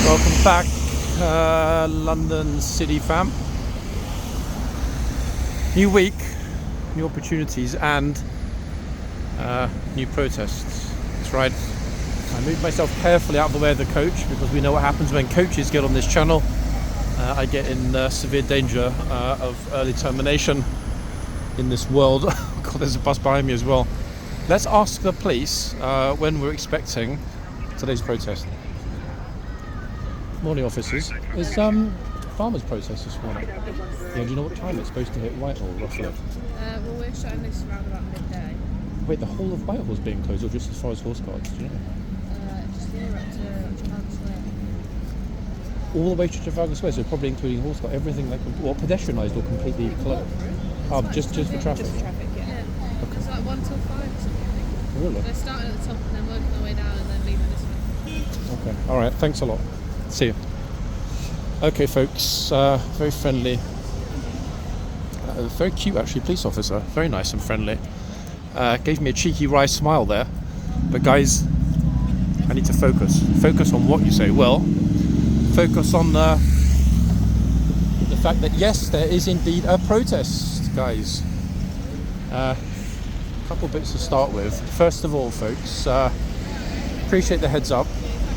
Welcome back, London City fam. New week, new opportunities, and new protests. That's right. I moved myself carefully out of the way of the coach because we know what happens when coaches get on this channel. I get in severe danger of early termination in this world. God, there's a bus behind me as well. Let's ask the police when we're expecting today's protest. Morning, officers. Is farmers' protest this morning? Yeah, do you know what time it's supposed to hit Whitehall, roughly? Well, we're shutting this around about midday. Wait, the whole of Whitehall's being closed, or just as far as horseguards? Do you know? Just here up to Trafalgar Square. All the way to Trafalgar Square, so probably including horseguard, everything like pedestrianised or completely closed? Just for traffic. Just traffic, yeah. Okay. It's like 1 till 5 or something. Really? They're starting at the top and then working their way down and then leaving this way. Okay. All right. Thanks a lot. See you. Okay, folks. Very friendly. Very cute, actually. Police officer. Very nice and friendly. Gave me a cheeky wry smile there. But guys, I need to focus. Focus on what you say. Well, focus on the fact that yes, there is indeed a protest, guys. A couple bits to start with. First of all, folks, appreciate the heads up.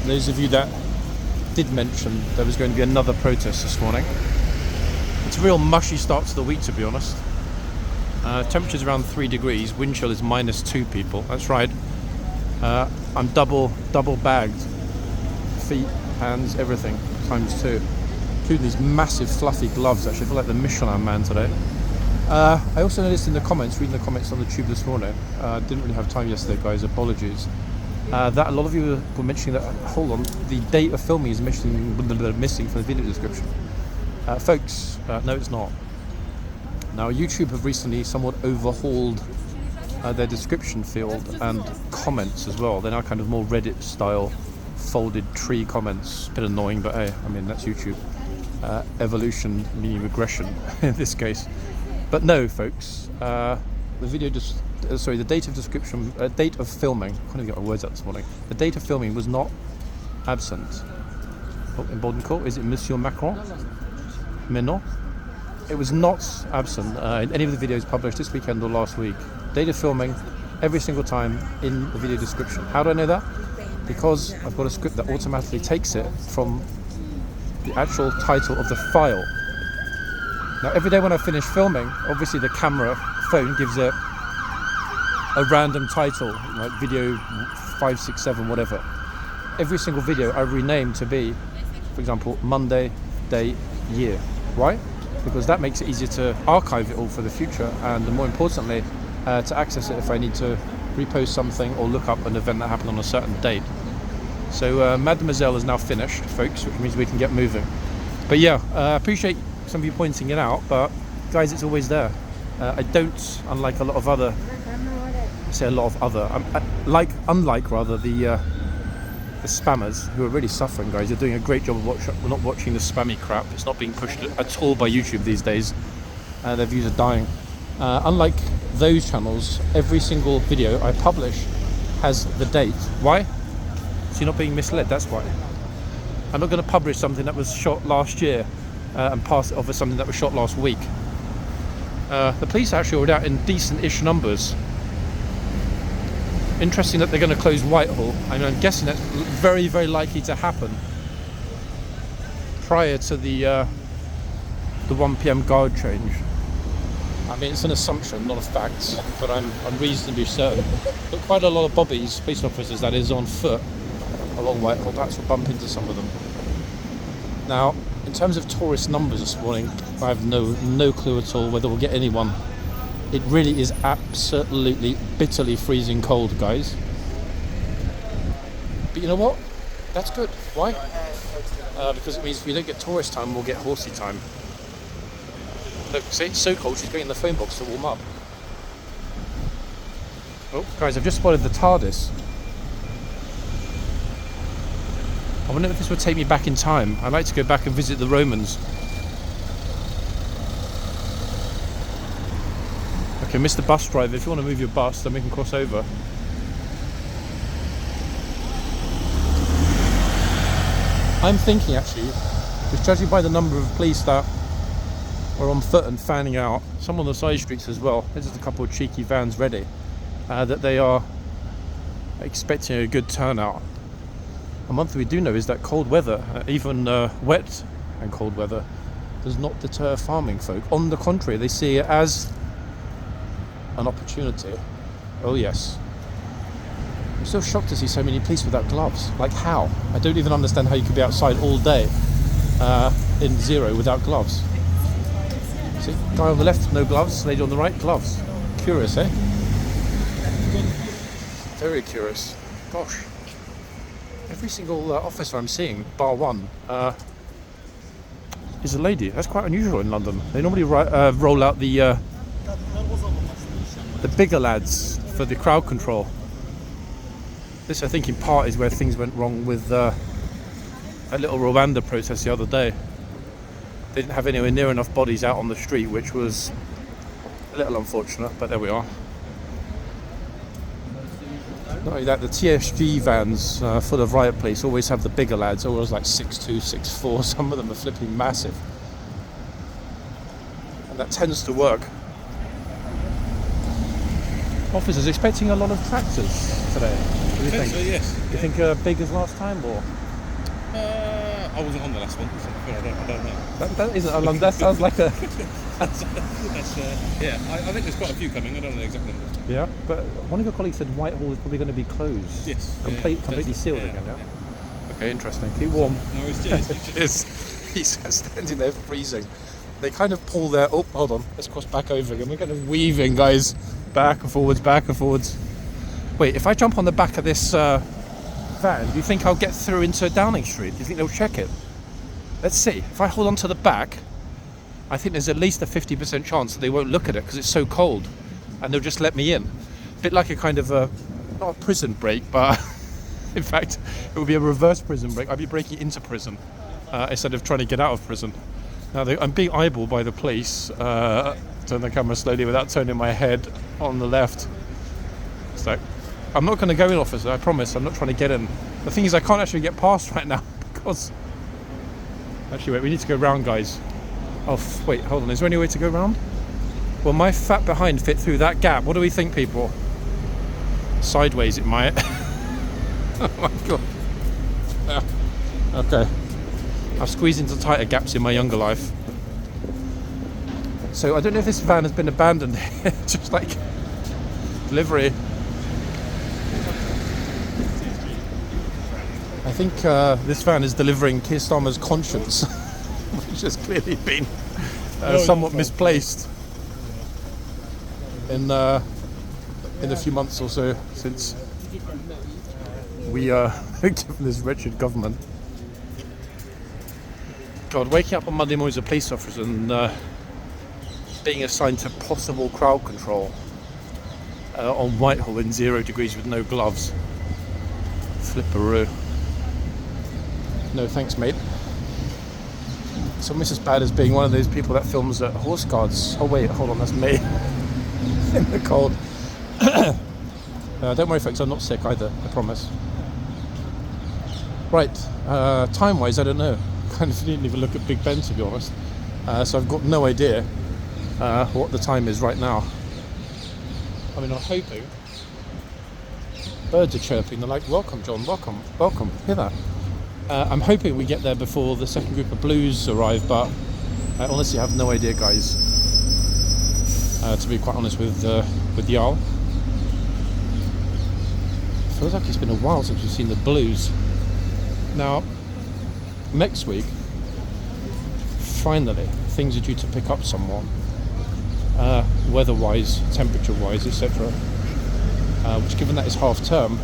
Those of you that did mention there was going to be another protest this morning. It's a real mushy start to the week, to be honest. Temperature's around 3 degrees. Wind chill is -2 people. That's right. I'm double bagged. Feet, hands, everything, ×2. Including these massive fluffy gloves. Actually, I feel like the Michelin man today. I also noticed in the comments, reading the comments on the tube this morning, didn't really have time yesterday, guys, apologies, that a lot of you were mentioning that, hold on, the date of filming is missing from the video description. Folks, no it's not. Now YouTube have recently somewhat overhauled their description field and comments as well. They're now kind of more Reddit style, folded tree comments. A bit annoying, but hey, I mean, that's YouTube. Evolution meaning regression in this case. But no, folks, the date of filming, I can't even get my words out this morning. The date of filming was not absent. Oh, in Baden-Court, is it Monsieur Macron? Mais non. It was not absent in any of the videos published this weekend or last week. Date of filming, every single time in the video description. How do I know that? Because I've got a script that automatically takes it from the actual title of the file. Now every day when I finish filming, obviously the phone gives it a random title, like video 567 whatever. Every single video I rename to be, for example, Monday, day, year. Why? Because that makes it easier to archive it all for the future, and more importantly, to access it if I need to repost something or look up an event that happened on a certain date. So Mademoiselle is now finished, folks, which means we can get moving. But yeah, appreciate some of you pointing it out, but guys, it's always there. I don't, unlike a lot of other, unlike the spammers who are really suffering, guys. You're doing a great job of not watching the spammy crap. It's not being pushed at all by YouTube these days. Their views are dying. Unlike those channels, every single video I publish has the date. Why? So you're not being misled, that's why. I'm not going to publish something that was shot last year and pass it off as something that was shot last week. The police are actually already out in decent-ish numbers. Interesting that they're going to close Whitehall. I mean, I'm guessing that's very, very likely to happen prior to the 1 PM guard change. I mean, it's an assumption, not a fact, but I'm reasonably certain. But quite a lot of bobbies, police officers that is, on foot along Whitehall. That's what bump into some of them. Now, in terms of tourist numbers this morning, I have no clue at all whether we'll get anyone. It really is absolutely bitterly freezing cold, guys. But you know what? That's good. Why? Because it means if we don't get tourist time, we'll get horsey time. Look, see, it's so cold, she's going in the phone box to warm up. Oh, guys, I've just spotted the Tardis. I wonder if this would take me back in time. I'd like to go back and visit the Romans. Okay, Mr. Bus Driver, if you want to move your bus, then we can cross over. I'm thinking actually, just judging by the number of police that are on foot and fanning out, some on the side streets as well, there's just a couple of cheeky vans ready, that they are expecting a good turnout. And one thing we do know is that cold weather, even wet and cold weather, does not deter farming folk. On the contrary, they see it as an opportunity. Oh yes. I'm still shocked to see so many police without gloves. Like how? I don't even understand how you could be outside all day in zero without gloves. See, guy on the left, no gloves. Lady on the right, gloves. Curious, eh? Very curious. Gosh. Every single officer I'm seeing, bar one, is a lady. That's quite unusual in London. They normally roll out the bigger lads for the crowd control. This, I think, in part is where things went wrong with a little Rwanda protest the other day. They didn't have anywhere near enough bodies out on the street, which was a little unfortunate, but there we are. Not only that, the TSG vans full of riot police always have the bigger lads, always like 6'2", 6'4", some of them are flipping massive. And that tends to work. Officers expecting a lot of tractors today. What do you think? So, yes. Do you think big as last time, or? I wasn't on the last one, so I don't know. That isn't a long. That sounds like a. Yeah, I think there's quite a few coming. I don't know the exact number. Yeah, but one of your colleagues said Whitehall is probably going to be closed. Yes. Completely sealed again. Yeah. Okay, interesting. Keep warm. No, it's cheers. He's standing there freezing. They kind of pull their. Oh, hold on. Let's cross back over again. We're kind of weaving, guys. Back and forwards, back and forwards. Wait, if I jump on the back of this van, do you think I'll get through into Downing Street? Do you think they'll check it? Let's see. If I hold on to the back, I think there's at least a 50% chance that they won't look at it because it's so cold, and they'll just let me in. A bit like a kind of not a prison break, but in fact, it would be a reverse prison break. I'd be breaking into prison instead of trying to get out of prison. Now, I'm being eyeballed by the police. Turn the camera slowly without turning my head on the left. So, I'm not going to go in, officer, I promise. I'm not trying to get in. The thing is, I can't actually get past right now because... Actually, wait, we need to go round, guys. Oh, wait, hold on. Is there any way to go round? Well, my fat behind fit through that gap. What do we think, people? Sideways, it might. Oh, my God. Yeah. Okay. I've squeezed into tighter gaps in my younger life. So I don't know if this van has been abandoned here, just like delivery. I think this van is delivering Keir Starmer's conscience, which has clearly been somewhat misplaced in a few months or so since we given this wretched government. God, waking up on Monday morning as a police officer and being assigned to possible crowd control on Whitehall in 0 degrees with no gloves. Flipperoo. No thanks, mate. It's almost as bad as being one of those people that films at horseguards. Oh wait, hold on, that's me. In the cold. Don't worry folks, I'm not sick either, I promise. Right, time-wise, I don't know. Kind of didn't even look at Big Ben, to be honest. So I've got no idea what the time is right now. I mean, I'm hoping. Birds are chirping. They're like, "Welcome, John. Welcome, welcome." Hear that? I'm hoping we get there before the second group of blues arrive, but I honestly have no idea, guys. To be quite honest with Jarl, feels like it's been a while since we've seen the blues. Now, next week, finally, things are due to pick up somewhat. Weather-wise, temperature-wise, etc. Which, given that it's half-term,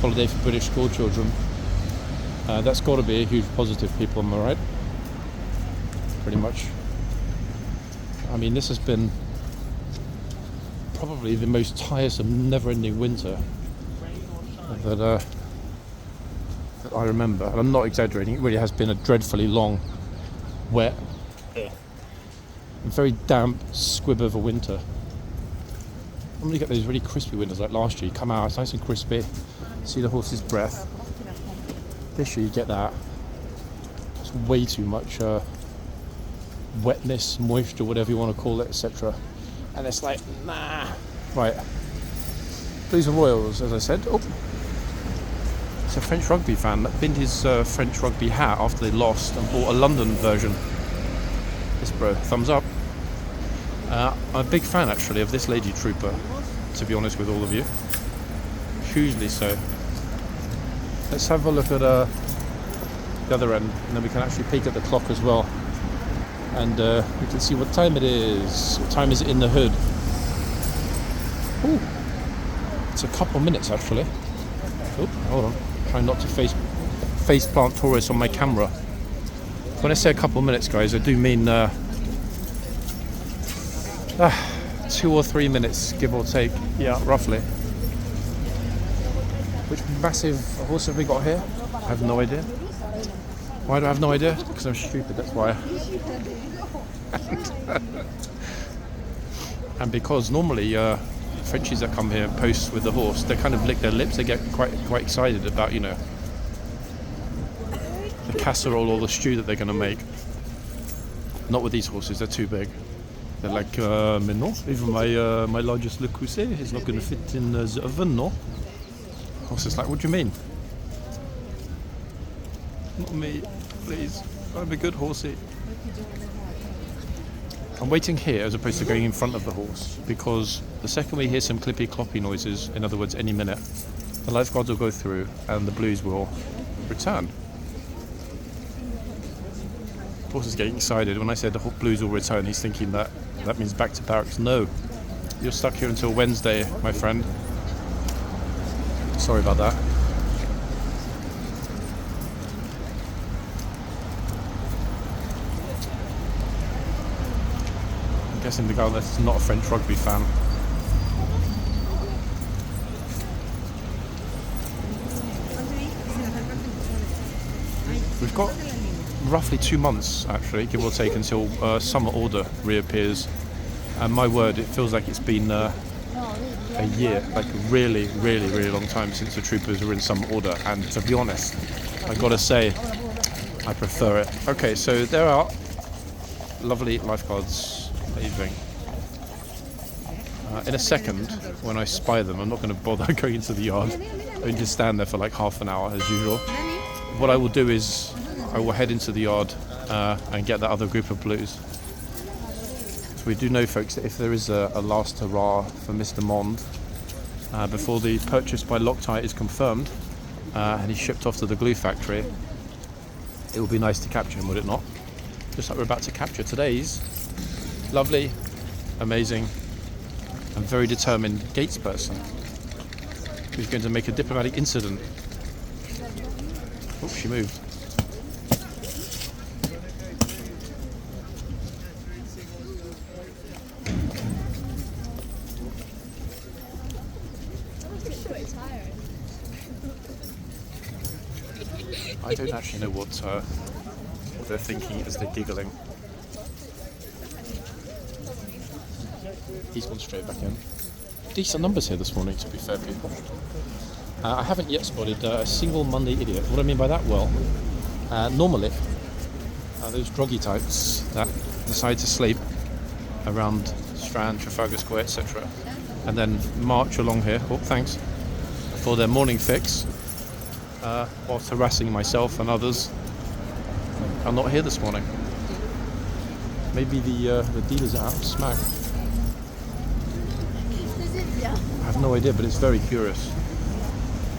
holiday for British school children, that's got to be a huge positive, people, am I right? Pretty much. I mean, this has been probably the most tiresome, never-ending winter that I remember. And I'm not exaggerating, it really has been a dreadfully long, wet, very damp squib of a winter. I'm going to get those really crispy winters like last year. You come out, it's nice and crispy, see the horse's breath. This year you get that. It's way too much wetness, moisture, whatever you want to call it, etc. And it's like, nah. Right. Blues and Royals, as I said. Oh. It's a French rugby fan that pinned his French rugby hat after they lost and bought a London version. This bro, thumbs up. I'm a big fan actually of this lady trooper, to be honest with all of you. Hugely so. Let's have a look at the other end, and then we can actually peek at the clock as well. And we can see what time it is. What time is it in the hood? Ooh, it's a couple minutes actually. Oh, hold on. Trying not to face plant tourists on my camera. When I say a couple minutes, guys, I do mean 2 or 3 minutes, give or take. Yeah, roughly. Which massive horse have we got here? I have no idea. Why do I have no idea? Because I'm stupid, that's why. And because normally Frenchies that come here and post with the horse, they kind of lick their lips, they get quite excited about, you know, the casserole or the stew that they're going to make. Not with these horses, they're too big. They're like, mais non, even my largest Le Creuset is not going to fit in the oven, no? Horse is like, what do you mean? Not me, please. I'm a good horsey. I'm waiting here as opposed to going in front of the horse, because the second we hear some clippy cloppy noises, in other words any minute, the lifeguards will go through and the blues will return. The horse is getting excited. When I said the blues will return, he's thinking that means back to barracks. No, you're stuck here until Wednesday, my friend. Sorry about that. I'm guessing the guy that's not a French rugby fan. We've got roughly 2 months, actually, give or take, until summer order reappears. And my word, it feels like it's been a year, like a really, really, really long time since the troopers were in summer order. And to be honest, I've got to say, I prefer it. Okay, so there are lovely lifeguards leaving. In a second, when I spy them, I'm not going to bother going into the yard. I can just stand there for like half an hour as usual. What I will do is I will head into the yard and get that other group of blues. So we do know, folks, that if there is a last hurrah for Mr. Mond before the purchase by Loctite is confirmed and he's shipped off to the glue factory, it would be nice to capture him, would it not? Just like we're about to capture today's lovely, amazing and very determined Gates person who's going to make a diplomatic incident. Oh, she moved. I don't actually know what they're thinking as they're giggling. He's gone straight back in. Decent numbers here this morning, to be fair, people. I haven't yet spotted a single Monday idiot. What do I mean by that? Well, normally, those druggy types that decide to sleep around Strand, Trafalgar Square, etc., and then march along here, oh thanks, for their morning fix, whilst harassing myself and others, are not here this morning. Maybe the dealers are out of smack. I have no idea, but it's very curious.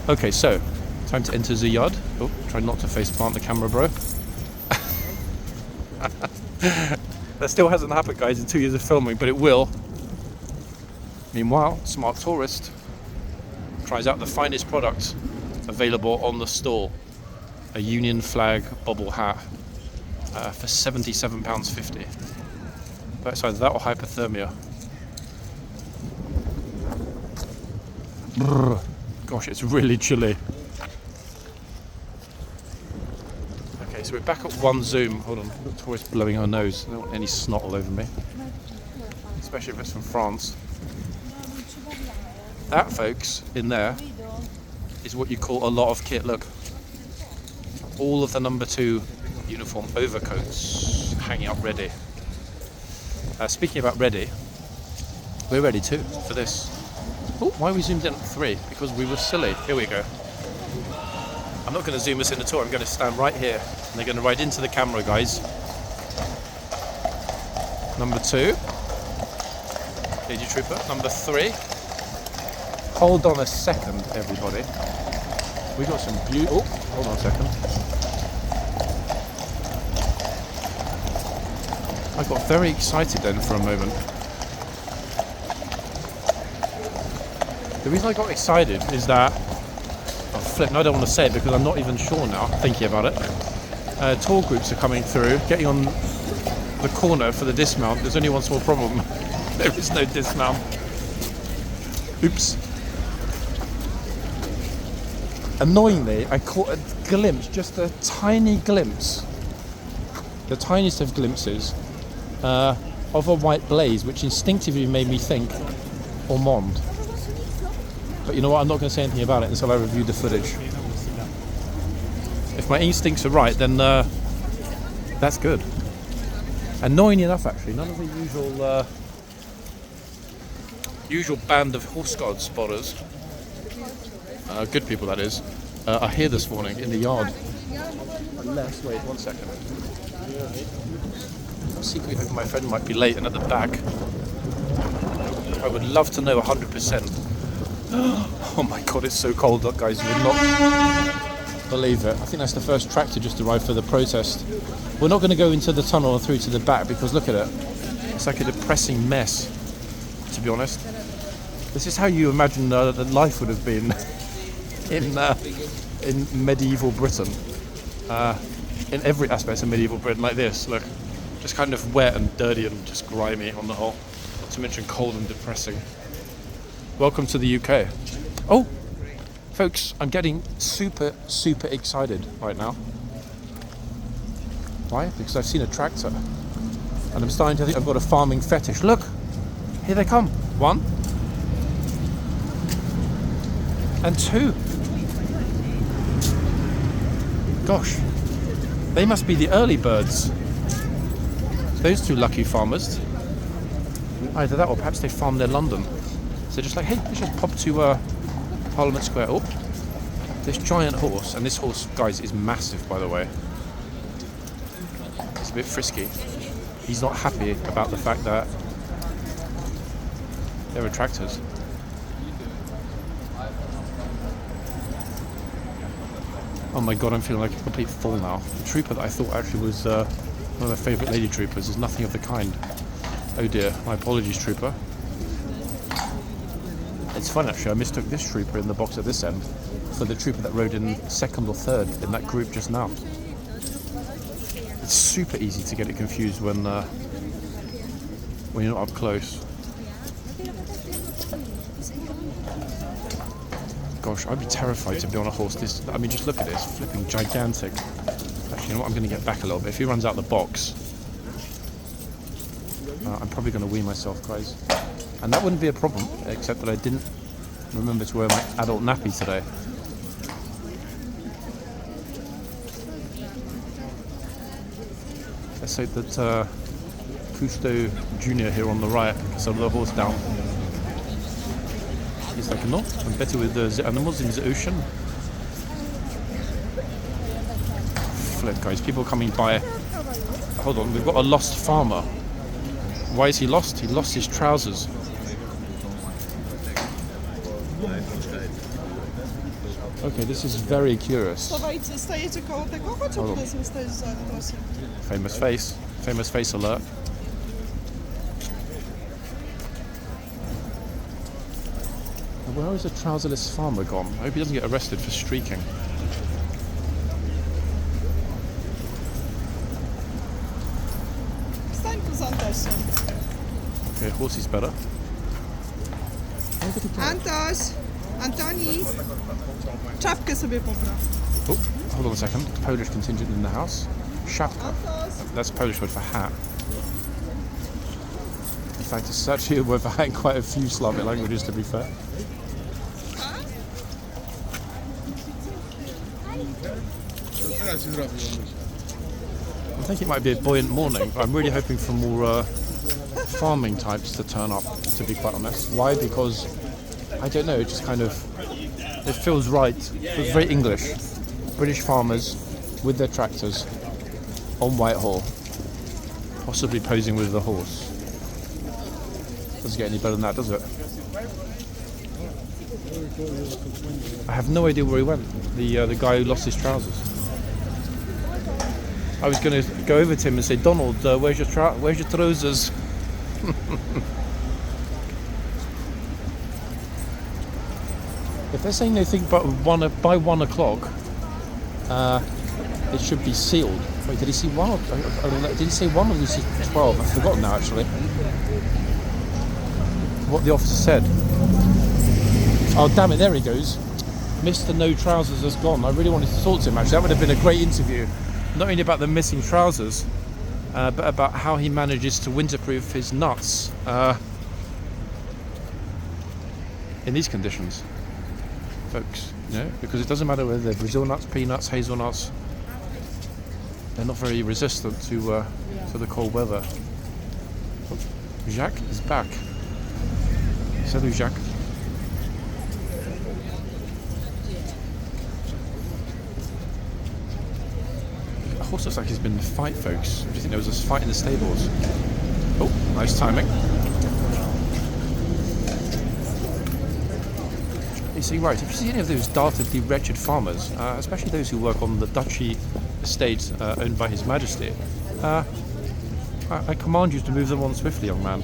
Okay, so time to enter the yard. Oh, try not to face plant the camera, bro. That still hasn't happened, guys, in 2 years of filming, but it will. Meanwhile, smart tourist tries out the finest product available on the stall, a Union flag bobble hat for £77.50. But it's either that or hypothermia. Brrr. Gosh, it's really chilly. Okay, so we're back at one zoom. Hold on, the tourist blowing her nose. I don't want any snot all over me, especially if it's from France. That, folks, in there is what you call a lot of kit. Look, all of the number 2 uniform overcoats hanging up ready. Speaking about ready, we're ready too for this. Oh, why we zoomed in at 3? Because we were silly. Here we go. I'm not going to zoom us in at all. I'm going to stand right here. And they're going to ride into the camera, guys. Number 2. Lady Trooper. Number 3. Hold on a second, everybody. We got some beautiful... Oh, hold on a second. I got very excited then for a moment. The reason I got excited is that... Oh, flip, no, I don't want to say it because I'm not even sure now, thinking about it. Tour groups are coming through, getting on the corner for the dismount. There's only one small problem. There is no dismount. Oops. Annoyingly, I caught a glimpse, just a tiny glimpse, the tiniest of glimpses, of a white blaze, which instinctively made me think Ormond. But you know what, I'm not going to say anything about it until I review the footage. If my instincts are right, then that's good. Annoying enough, actually, none of the usual band of horseguard spotters, good people that is, are here this morning in the yard. Unless, wait, 1 second. I'm secretly hoping my friend might be late and at the back. I would love to know 100%. Oh my god, it's so cold, guys, you would not believe it. I think that's the first tractor just arrived for the protest. We're not going to go into the tunnel and through to the back because look at it. It's like a depressing mess, to be honest. This is how you imagine that life would have been in medieval Britain. In every aspect of medieval Britain, like this, look. Just kind of wet and dirty and just grimy on the whole. Not to mention cold and depressing. Welcome to the UK. Oh, folks, I'm getting super excited right now. Why? Because I've seen a tractor. And I'm starting to think I've got a farming fetish. Look, here they come. 1 and 2. Gosh, they must be the early birds. Those 2 lucky farmers. Either that or perhaps they farm near London. So just like, hey, let's just pop to Parliament Square. Oh, this giant horse, and this horse, guys, is massive, by the way. It's a bit frisky. He's not happy about the fact that there are tractors. Oh my god, I'm feeling like a complete fool now. The trooper that I thought actually was one of my favourite lady troopers is nothing of the kind. Oh dear, my apologies, trooper. It's fun actually, I mistook this trooper in the box at this end for the trooper that rode in 2nd or 3rd in that group just now. It's super easy to get it confused when you're not up close. Gosh, I'd be terrified to be on a horse this... I mean, just look at this, flipping gigantic. Actually, you know what, I'm going to get back a little bit. If he runs out the box, I'm probably going to wee myself, guys. And that wouldn't be a problem, except that I didn't remember to wear my adult nappy today. Let's hope that Cousteau Jr. here on the right can settle the horse down. He's like, no, I'm better with the animals in the ocean. Flip, guys, people coming by. Hold on, we've got a lost farmer. Why is he lost? He lost his trousers. Okay, this is very curious. Famous face alert. Where is a trouserless farmer gone? I hope he doesn't get arrested for streaking. Okay, horse is better. Antoś! Antoni! Czapkę sobie popraw. Oh, hold on a second. Polish contingent in the house. Szapka. That's Polish word for hat. In fact, it's actually a word for hat in quite a few Slavic languages, to be fair. I think it might be a buoyant morning, but I'm really hoping for more farming types to turn up, to be quite honest. Why? Because, I don't know, it just kind of, it feels right. It feels very English. British farmers with their tractors on Whitehall, possibly posing with the horse. Doesn't get any better than that, does it? I have no idea where he went, the guy who lost his trousers. I was going to go over to him and say, Donald, where's your trousers? If they're saying they think by 1 o'clock, it should be sealed. Wait, did he see 1? Did he say 1 or did he see 12? I've forgotten now, actually. What the officer said. Oh, damn it, there he goes. Mr. No Trousers has gone. I really wanted to talk to him, actually. That would have been a great interview. Not only about the missing trousers, but about how he manages to winterproof his nuts in these conditions, folks. You know, because it doesn't matter whether they're Brazil nuts, peanuts, hazelnuts. They're not very resistant to the cold weather. Oh, Jacques is back. Salut, Jacques. The horse looks like he's been in a fight, folks. Do you think there was a fight in the stables? Oh, nice timing. You see, right, if you see any of those dastardly wretched farmers, especially those who work on the duchy estate owned by His Majesty, I command you to move them on swiftly, young man.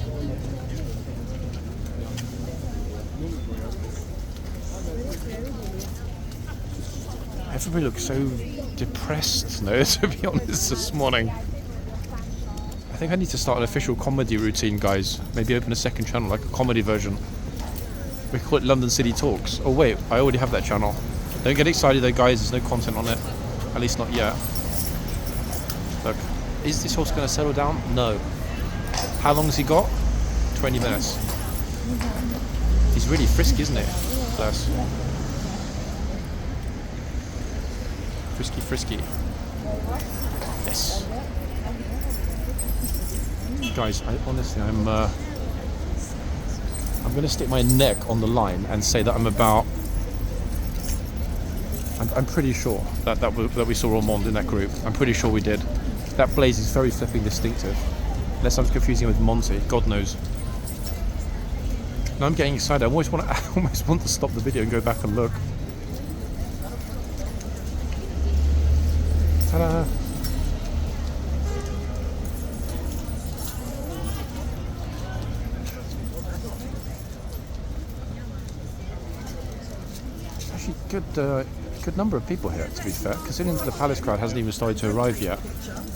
Everybody looks so depressed, no, to be honest, this morning. I think I need to start an official comedy routine, guys. Maybe open a second channel, like a comedy version. We call it London City Talks. Oh wait, I already have that channel. Don't get excited though, guys, there's no content on it. At least not yet. Look, is this horse going to settle down? No. How long has he got? 20 minutes. He's really frisky, isn't he? Bless. Frisky, frisky. Yes. Guys, I'm going to stick my neck on the line and say that I'm pretty sure that we saw Ormond in that group. I'm pretty sure we did. That blaze is very flipping distinctive. Unless I'm confusing it with Monty, God knows. Now I'm getting excited. I almost want to stop the video and go back and look. Ta-da! Actually, good number of people here, to be fair, considering that the palace crowd hasn't even started to arrive yet.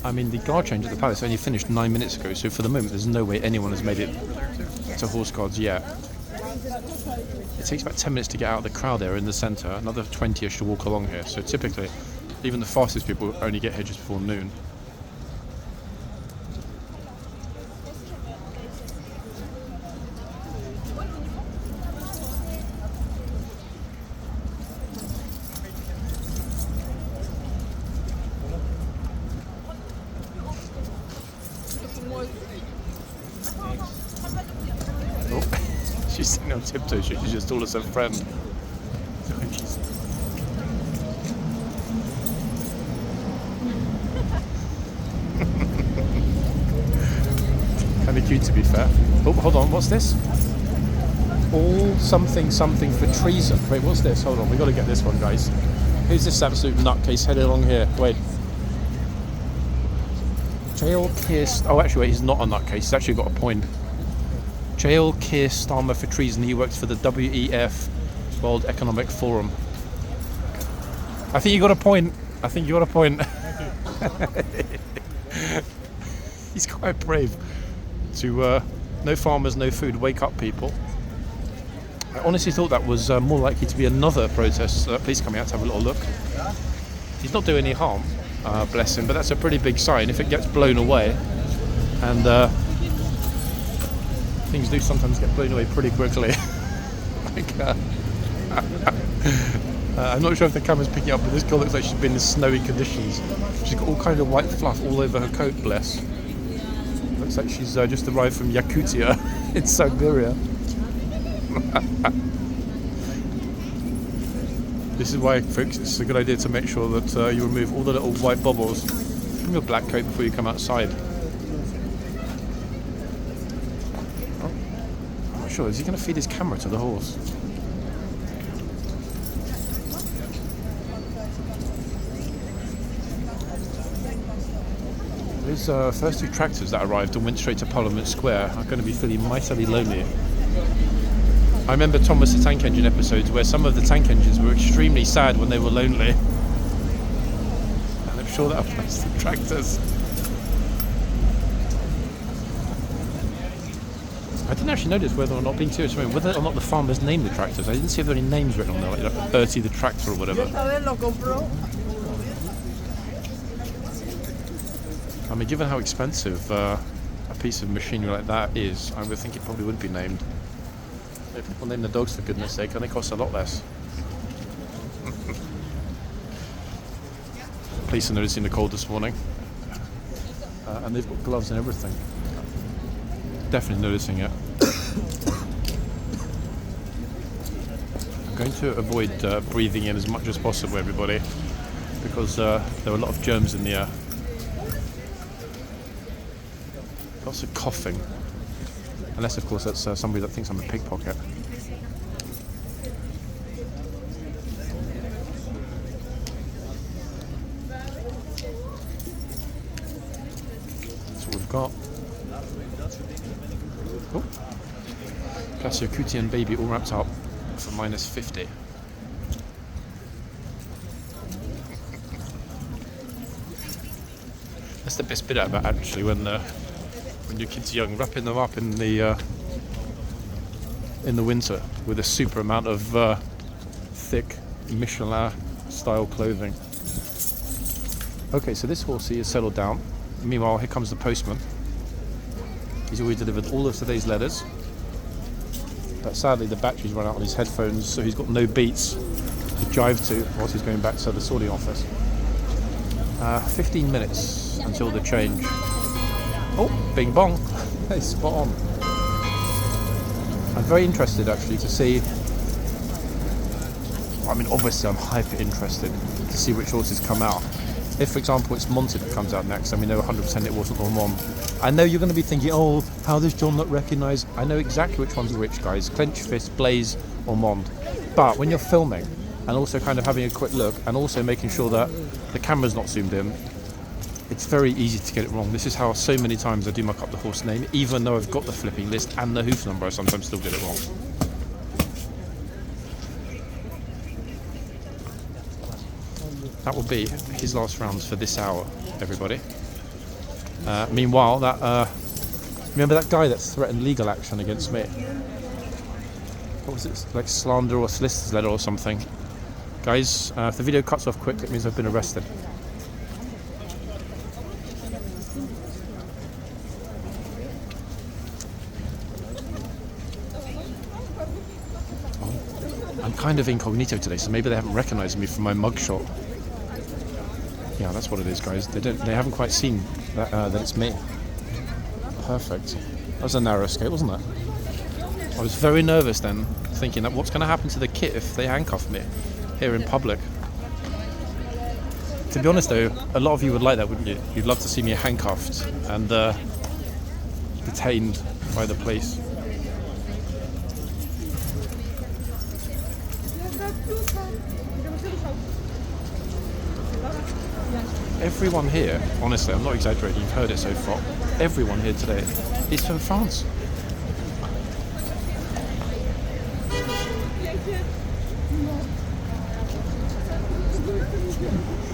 I mean, the guard change at the palace only finished 9 minutes ago, so for the moment there's no way anyone has made it to horse guards yet. It takes about 10 minutes to get out of the crowd there in the centre, another 20ish to walk along here, so typically even the fastest people only get here just before noon. Oh, she's sitting on tiptoes, she just told us her friend. Kind of cute, to be fair. Oh, hold on, what's this? All something for treason. Wait, what's this? Hold on, we got to get this one, guys. Who's this absolute nutcase headed along here? Wait. Jail Keir... Oh, actually, wait, he's not a nutcase. He's actually got a point. Jail Keir Starmer for treason. He works for the WEF, World Economic Forum. I think you got a point. He's quite brave. To no farmers, no food, wake up people. I honestly thought that was more likely to be another protest. Police coming out to have a little look. He's not doing any harm, bless him, but that's a pretty big sign if it gets blown away. And things do sometimes get blown away pretty quickly. Like, I'm not sure if the camera's picking up, but this girl looks like she's been in snowy conditions. She's got all kind of white fluff all over her coat, bless. Looks like she's just arrived from Yakutia in Siberia. This is why, folks, it's a good idea to make sure that you remove all the little white bubbles from your black coat before you come outside. Oh, I'm not sure, is he going to feed his camera to the horse? Those first 2 tractors that arrived and went straight to Parliament Square are going to be feeling mightily lonely. I remember Thomas the Tank Engine episodes where some of the tank engines were extremely sad when they were lonely. And I'm sure that applies to tractors. I didn't actually notice whether or not, being serious, whether or not the farmers named the tractors. I didn't see if there were any names written on there, like Bertie the Tractor or whatever. I mean, given how expensive a piece of machinery like that is, I would think it probably would be named. If people name the dogs, for goodness sake, and they cost a lot less. Police are noticing the cold this morning. And they've got gloves and everything. Definitely noticing it. I'm going to avoid breathing in as much as possible, everybody, because there are a lot of germs in the air. Lots of coughing. Unless, of course, that's somebody that thinks I'm a pickpocket. That's what we've got. Oh. Cassiocutean baby all wrapped up for -50. That's the best bit about it, actually, when your kids are young, wrapping them up in the winter with a super amount of thick Michelin-style clothing. Okay, so this horsey is settled down. Meanwhile, here comes the postman. He's already delivered all of today's letters, but sadly the battery's run out on his headphones, so he's got no beats to drive to whilst he's going back to the sorting office. 15 minutes until the change. Oh, bing bong. Hey, spot on. I'm very interested actually to see, I mean obviously I'm hyper interested to see which horses come out. If for example it's Monty that comes out next and we know 100% it wasn't Ormond, I know you're going to be thinking, oh, how does John not recognise? I know exactly which ones are which, guys. Clench Fist, Blaze, Ormond. But when you're filming and also kind of having a quick look and also making sure that the camera's not zoomed in, it's very easy to get it wrong. This is how so many times I do muck up the horse name, even though I've got the flipping list and the hoof number, I sometimes still get it wrong. That will be his last rounds for this hour, everybody. Meanwhile, remember that guy that threatened legal action against me? What was it, like slander or solicitor's letter or something? Guys, if the video cuts off quick, it means I've been arrested. I'm kind of incognito today, so maybe they haven't recognised me from my mugshot. Yeah, that's what it is, guys. They haven't quite seen that it's me. Perfect. That was a narrow escape, wasn't it? I was very nervous then, thinking that what's going to happen to the kit if they handcuff me here in public. To be honest though, a lot of you would like that, wouldn't you? You'd love to see me handcuffed and detained by the police. Everyone here, honestly, I'm not exaggerating, you've heard it so far, everyone here today is from France.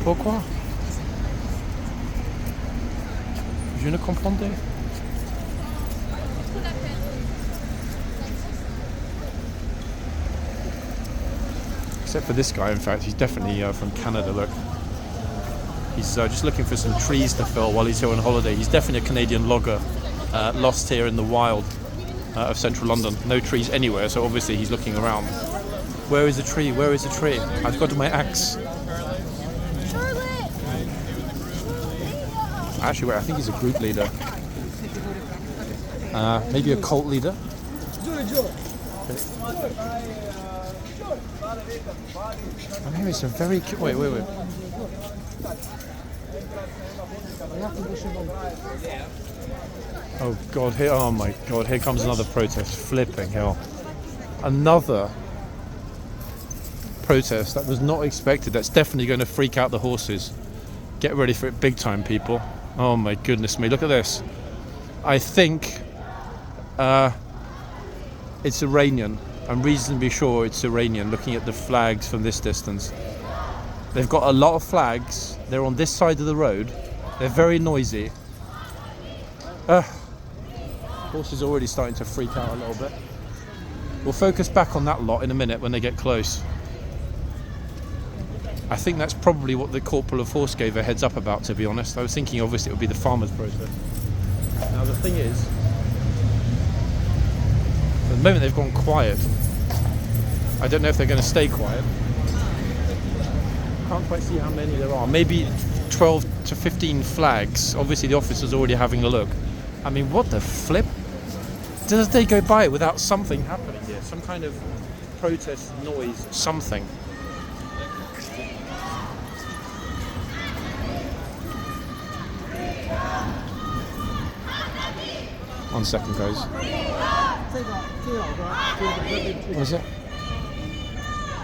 Pourquoi? Je ne comprends. Except for this guy, in fact, he's definitely from Canada, look. He's just looking for some trees to fill while he's here on holiday. He's definitely a Canadian logger, lost here in the wild of central London. No trees anywhere, so obviously he's looking around. Where is the tree? Where is the tree? I've got my axe. Actually, wait, I think he's a group leader. Maybe a cult leader. I'm hearing some very... Wait. Oh God, oh my God, here comes another protest. Flipping hell. Another protest that was not expected. That's definitely going to freak out the horses. Get ready for it big time, people. Oh my goodness me, look at this. I think it's Iranian. I'm reasonably sure it's Iranian, looking at the flags from this distance. They've got a lot of flags. They're on this side of the road. They're very noisy. Horses are already starting to freak out a little bit. We'll focus back on that lot in a minute when they get close. I think that's probably what the corporal of horse gave a heads up about, to be honest. I was thinking obviously it would be the farmers' protest. Now the thing is, at the moment they've gone quiet. I don't know if they're going to stay quiet. Can't quite see how many there are. Maybe 12 to 15 flags. Obviously the officer's already having a look. I mean, what the flip? Does they go by without something happening here? Some kind of protest noise, something. One second, guys. What is it?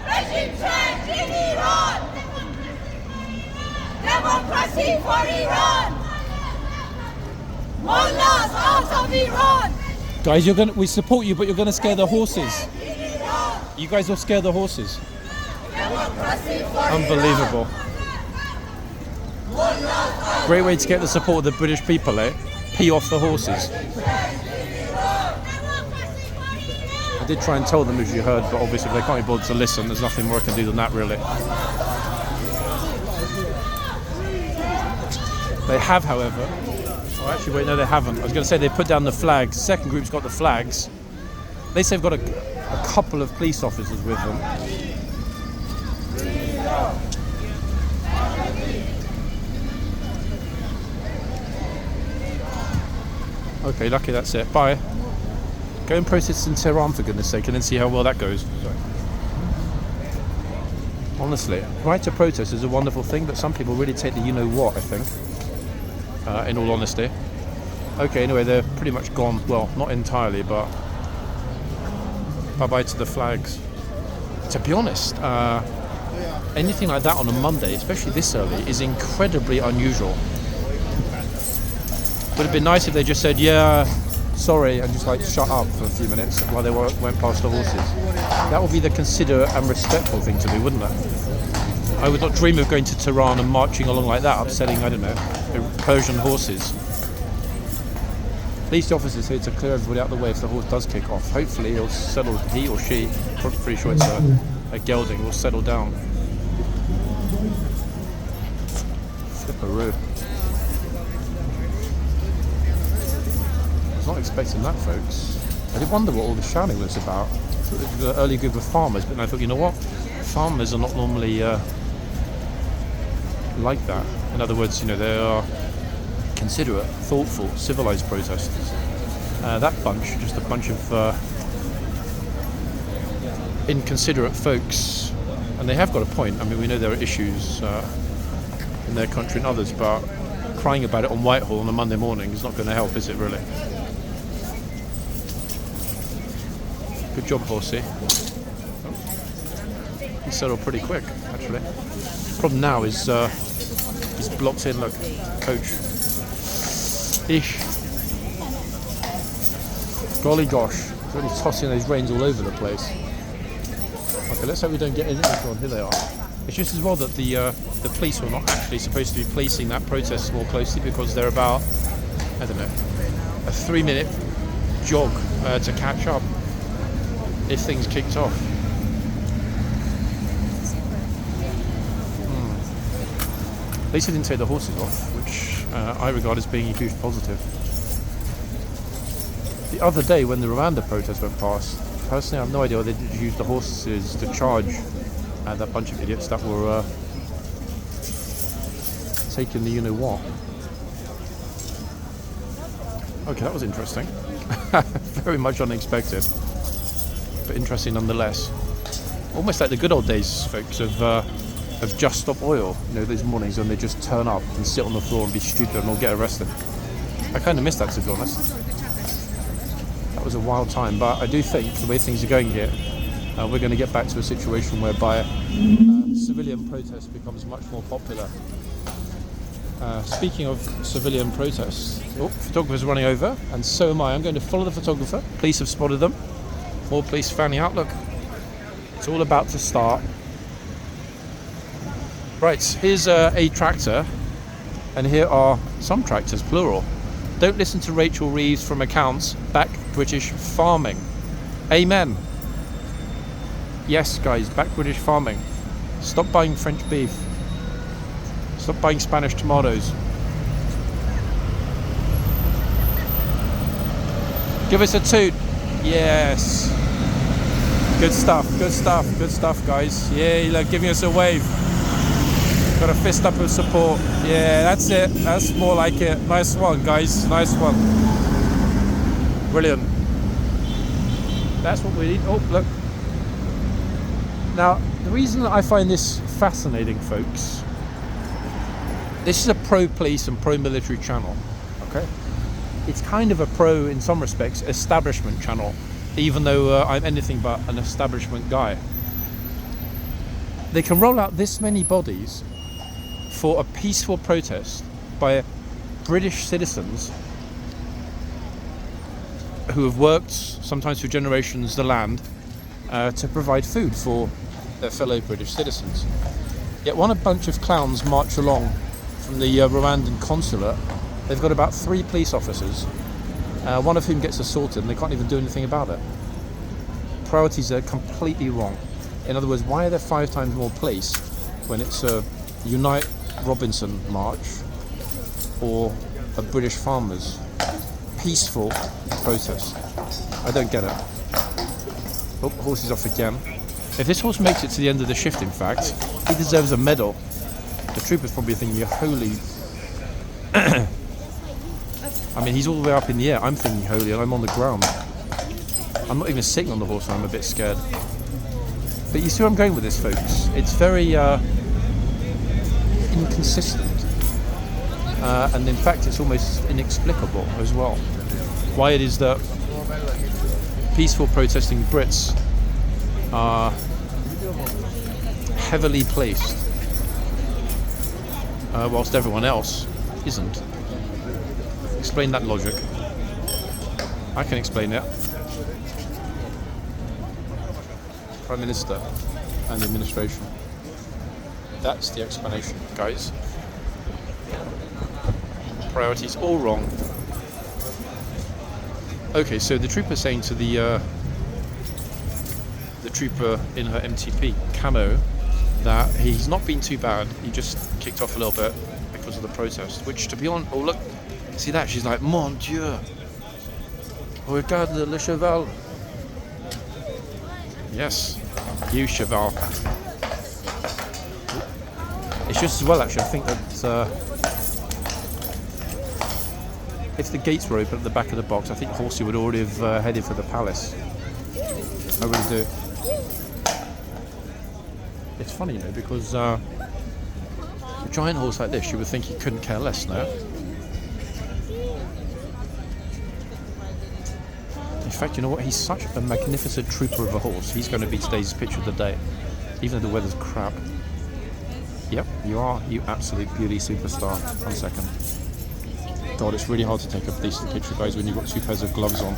Regime change in Iran! Democracy for Iran! Mullahs out of Iran! Guys, we support you, but you're gonna scare the horses. You guys will scare the horses. Unbelievable. Great way to get the support of the British people, eh? Pee off the horses. I did try and tell them, as you heard, but obviously if they can't be bothered to listen, there's nothing more I can do than that, really. They have, however... Oh, actually, wait, no, they haven't. I was going to say they put down the flags. Second group's got the flags. They say they've got a couple of police officers with them. Okay, lucky that's it. Bye. Go and protest in Tehran, for goodness sake, and then see how well that goes. Sorry. Honestly, right to protest is a wonderful thing, but some people really take the you-know-what, I think. In all honesty. Okay, anyway, they're pretty much gone. Well, not entirely, but bye-bye to the flags. To be honest, anything like that on a Monday, especially this early, is incredibly unusual. Would have been nice if they just said, yeah, sorry, and just like shut up for a few minutes while they went past the horses. That would be the considerate and respectful thing to do, wouldn't it? I would not dream of going to Tehran and marching along like that, upsetting, I don't know, Persian horses. Police officers here to clear everybody out of the way if the horse does kick off. Hopefully he'll settle, he or she, pretty sure it's a gelding, will settle down. Flipperoo. I was not expecting that, folks. I did wonder what all the shouting was about. I thought it was an early group of farmers, but then I thought, you know what? Farmers are not normally like that. In other words, you know, they are considerate, thoughtful, civilized protesters. That bunch, just a bunch of inconsiderate folks, and they have got a point. I mean, we know there are issues in their country and others, but crying about it on Whitehall on a Monday morning is not going to help, is it really? Good job, horsey. He settled pretty quick, actually. Problem now is he's blocked in. Look, coach. Ish. Golly gosh, he's really tossing those reins all over the place. Okay, let's hope we don't get in this one. Here they are. It's just as well that the police were not actually supposed to be policing that protest more closely, because they're about, I don't know, a 3-minute jog to catch up if things kicked off. At least they didn't take the horses off, which I regard as being a huge positive. The other day when the Rwanda protest went past, personally, I have no idea why they didn't use the horses to charge at that bunch of idiots that were taking the you-know-what. Okay, that was interesting. Very much unexpected, but interesting nonetheless. Almost like the good old days, folks, of Just Stop Oil. You know, those mornings when they just turn up and sit on the floor and be stupid and all get arrested. I kind of miss that, to be honest. That was a wild time, but I do think the way things are going here, we're going to get back to a situation whereby civilian protest becomes much more popular. Speaking of civilian protests, photographer's running over, and so am I. I'm going to follow the photographer. Police have spotted them. More police fanning out. Look, it's all about to start. Right, here's a tractor, and here are some tractors, plural. Don't listen to Rachel Reeves from accounts. Back British farming. Amen. Yes, guys, back British farming. Stop buying French beef. Stop buying Spanish tomatoes. Give us a toot. Yes. Good stuff, good stuff, good stuff, guys. Yeah, you're like giving us a wave. Got a fist up of support. Yeah, that's it. That's more like it. Nice one, guys. Nice one. Brilliant. That's what we need. Oh, look. Now, the reason that I find this fascinating, folks, this is a pro-police and pro-military channel, okay? It's kind of a pro, in some respects, establishment channel, even though I'm anything but an establishment guy. They can roll out this many bodies for a peaceful protest by British citizens who have worked, sometimes for generations, the land to provide food for their fellow British citizens. Yet when a bunch of clowns march along from the Rwandan consulate, they've got about 3 police officers, one of whom gets assaulted, and they can't even do anything about it. Priorities are completely wrong. In other words, why are there 5 times more police when it's a Unite Robinson march or a British farmers peaceful protest? I don't get it. Oh, horse is off again. If this horse makes it to the end of the shift, in fact, he deserves a medal. The trooper's probably thinking, holy... I mean, he's all the way up in the air. I'm thinking holy, and I'm on the ground. I'm not even sitting on the horse, and I'm a bit scared. But you see where I'm going with this, folks. It's very inconsistent. And in fact, it's almost inexplicable as well. Why it is that peaceful protesting Brits are heavily placed, whilst everyone else isn't. Explain that logic. I can explain it. Prime Minister and the administration. That's the explanation, guys. Priorities all wrong. Okay, so the trooper saying to the trooper in her MTP camo that he's not been too bad. He just kicked off a little bit because of the protest. Which, to be honest, oh look, see that? She's like, mon Dieu, regarde le cheval. Yes, you cheval. It's just as well, actually. I think that if the gates were open at the back of the box, I think Horsey would already have headed for the palace. I really do. It's funny, you know, because a giant horse like this, you would think he couldn't care less now. In fact, you know what? He's such a magnificent trooper of a horse. He's going to be today's picture of the day, even though the weather's crap. Yep, you are, you absolute beauty superstar. 1 second. God, it's really hard to take a decent picture, guys, when you've got 2 pairs of gloves on.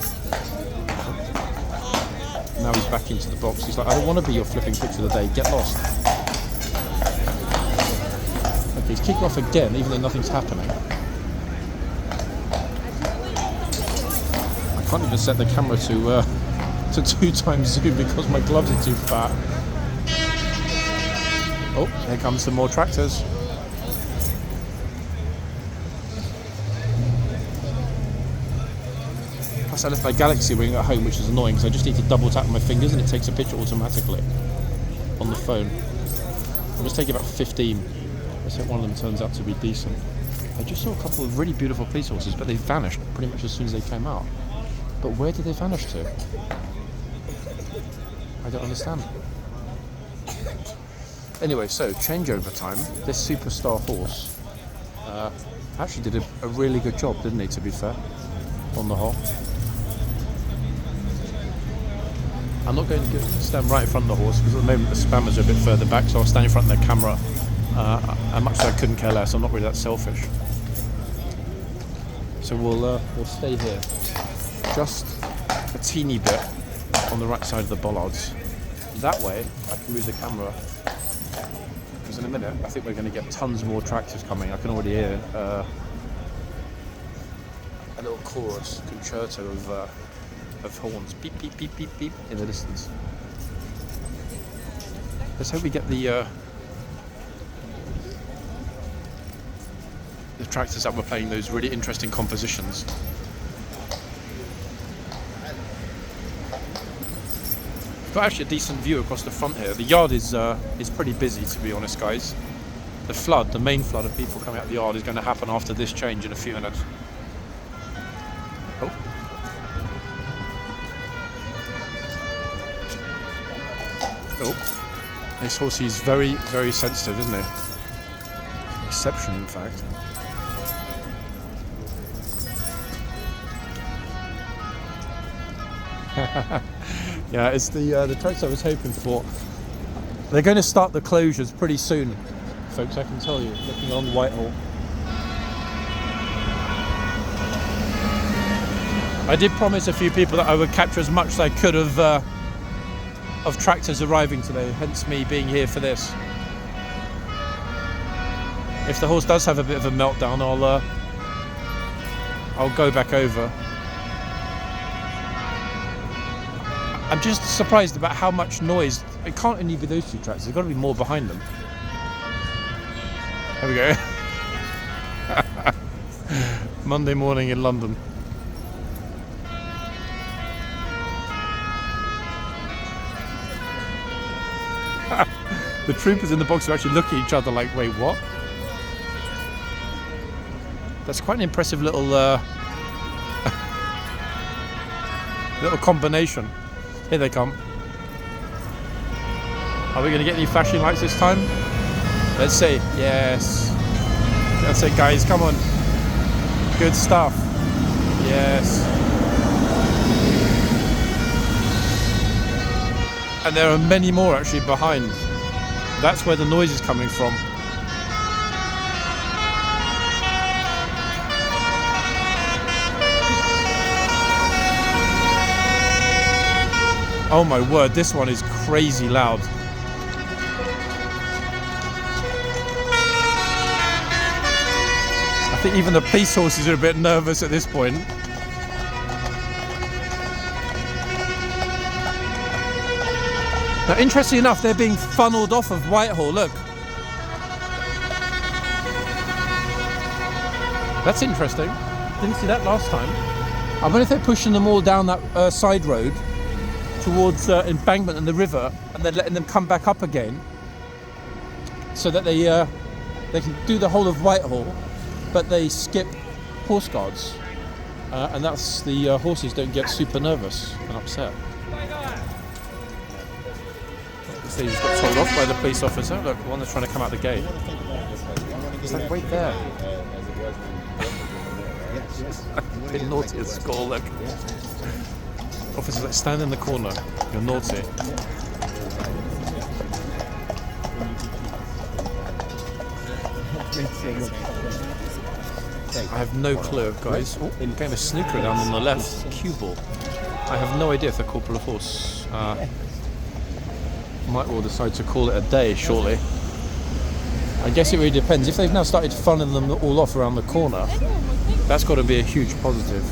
Now he's back into the box. He's like, I don't want to be your flipping picture of the day. Get lost. Okay, he's kicking off again, even though nothing's happening. I can't even set the camera to 2 times zoom because my gloves are too fat. Oh, here comes some more tractors. Plus I left my Galaxy ring at home, which is annoying because I just need to double tap my fingers and it takes a picture automatically on the phone. It'll just take about 15. Let's hope one of them turns out to be decent. I just saw a couple of really beautiful police horses, but they vanished pretty much as soon as they came out. But where did they vanish to? I don't understand. Anyway, so changeover time. This superstar horse actually did a really good job, didn't he, to be fair, on the whole. I'm not going to stand right in front of the horse because at the moment the spammers are a bit further back, so I'll stand in front of the camera. And much as I couldn't care less, I'm not really that selfish. So we'll stay here, just a teeny bit on the right side of the bollards. That way I can move the camera, because in a minute I think we're going to get tons more tractors coming. I can already hear a little chorus concerto of horns, beep beep beep beep beep in the distance. Let's hope we get the tractors that were playing those really interesting compositions. Got actually a decent view across the front here. The yard is pretty busy, to be honest, guys. The main flood of people coming out the yard is going to happen after this change in a few minutes. Oh. Oh. This horse is very, very sensitive, isn't he? Exception, in fact. Yeah, it's the tracks I was hoping for. They're going to start the closures pretty soon, folks, I can tell you, looking along Whitehall. I did promise a few people that I would capture as much as I could of tractors arriving today, hence me being here for this. If the horse does have a bit of a meltdown, I'll go back over. I'm just surprised about how much noise. It can't only be those two tracks. There's got to be more behind them. There we go. Monday morning in London. The troopers in the box are actually looking at each other like, wait, what? That's quite an impressive little little combination. Here they come. Are we going to get any flashing lights this time? Let's see. Yes. That's it, guys. Come on. Good stuff. Yes. And there are many more actually behind. That's where the noise is coming from. Oh my word, this one is crazy loud. I think even the police horses are a bit nervous at this point. Now, interestingly enough, they're being funneled off of Whitehall, look. That's interesting. Didn't see that last time. I wonder if they're pushing them all down that side road towards Embankment and the river, and then letting them come back up again, so that they can do the whole of Whitehall, but they skip horseguards, and that's the horses don't get super nervous and upset. So he just got told off by the police officer. Look, the one that's trying to come out the gate. He's like, wait there. A bit naughty at school, look. Officer's like, stand in the corner. You're naughty. I have no clue, guys. Oh, game of snooker down on the left. Cue ball. I have no idea if they're corporal of horse. Might well decide to call it a day, surely. I guess it really depends. If they've now started funneling them all off around the corner, that's got to be a huge positive.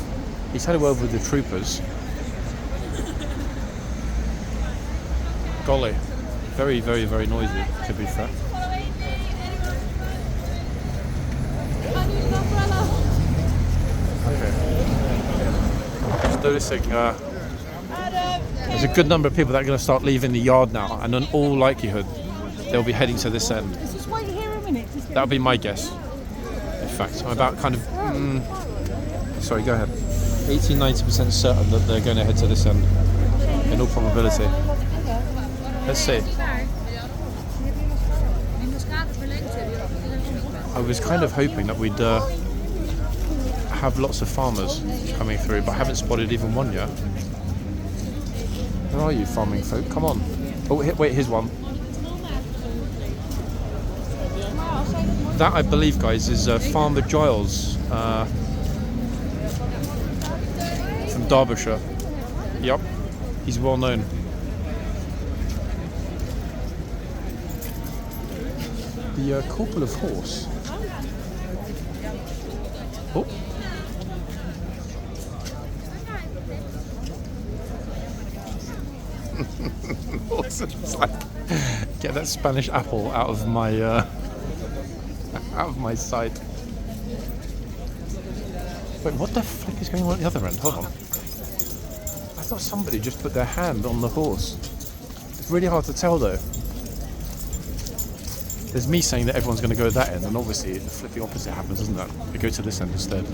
He's had a word with the troopers. Golly, very, very, very noisy, to be fair. Okay. noticing there's a good number of people that are going to start leaving the yard now, and in all likelihood, they'll be heading to this end. Let's just wait here a minute. That would be my guess. In fact, I'm about kind of... sorry, go ahead. 80-90% certain that they're going to head to this end, in all probability. Let's see. I was kind of hoping that we'd have lots of farmers coming through, but I haven't spotted even one yet. Where are you, farming folk? Come on. Oh, wait, here's one. That, I believe, guys, is Farmer Giles from Derbyshire. Yep, he's well known. The Corporal of Horse. Oh. Awesome. It's like, get that Spanish apple out of my sight. Wait, what the fuck is going on at the other end? Hold on. I thought somebody just put their hand on the horse. It's really hard to tell though. There's me saying that everyone's going to go to that end, and obviously the flipping opposite happens, doesn't it? We go to this end instead.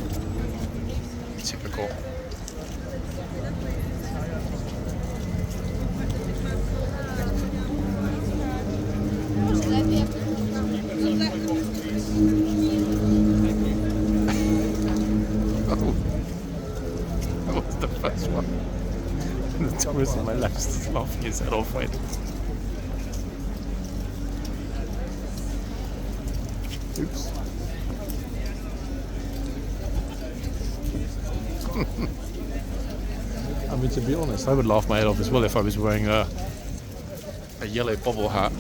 Typical. That was the first one. The tourist on my left is laughing his head off. Wait. Oops. I mean, to be honest, I would laugh my head off as well if I was wearing a yellow bobble hat.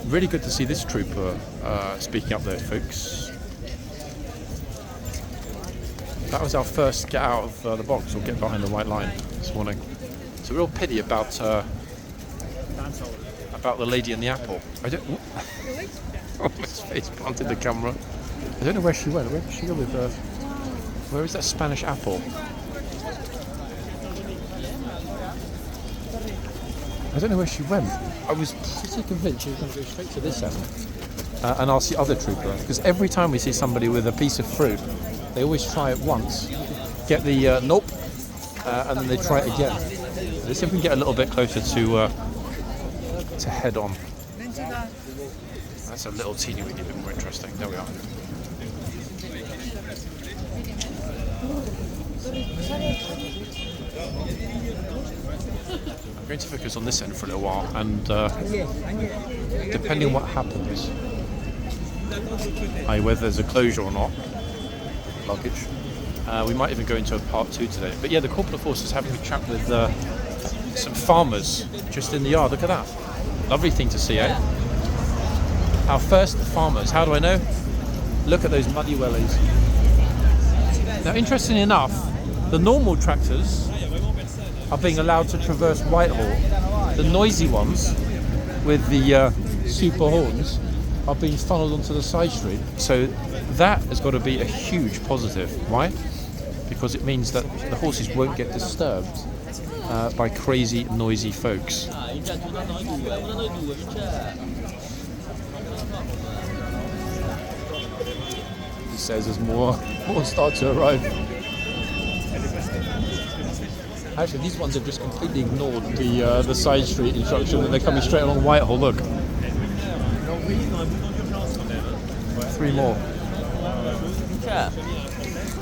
Really good to see this trooper speaking up there, folks. That was our first get out of the box or get behind the white line this morning. It's a real pity about the lady in the apple. I don't. Almost face planted the camera. I don't know where she went. Where did she go with? Where is that Spanish apple? I don't know where she went. I was pretty convinced she was going to go straight to this end and ask the other trooper, because every time we see somebody with a piece of fruit, they always try it once, get the nope, and then they try it again. Let's see if we can get a little bit closer to head on. That's a little teeny weeny bit more interesting. There we are. I'm going to focus on this end for a little while, and depending on what happens, i.e. whether there's a closure or not, luggage, we might even go into a part 2 today. But yeah, the Corporal of Horse is having a chat with some farmers just in the yard. Look at that. Lovely thing to see, eh? Our first farmers. How do I know? Look at those muddy wellies. Now, interestingly enough, the normal tractors are being allowed to traverse Whitehall. The noisy ones with the super horns are being funneled onto the side street. So that has got to be a huge positive. Why? Because it means that the horses won't get disturbed by crazy, noisy folks. He says as more start to arrive. Actually, these ones have just completely ignored the side street instruction, and they're coming straight along Whitehall. Look. 3 more.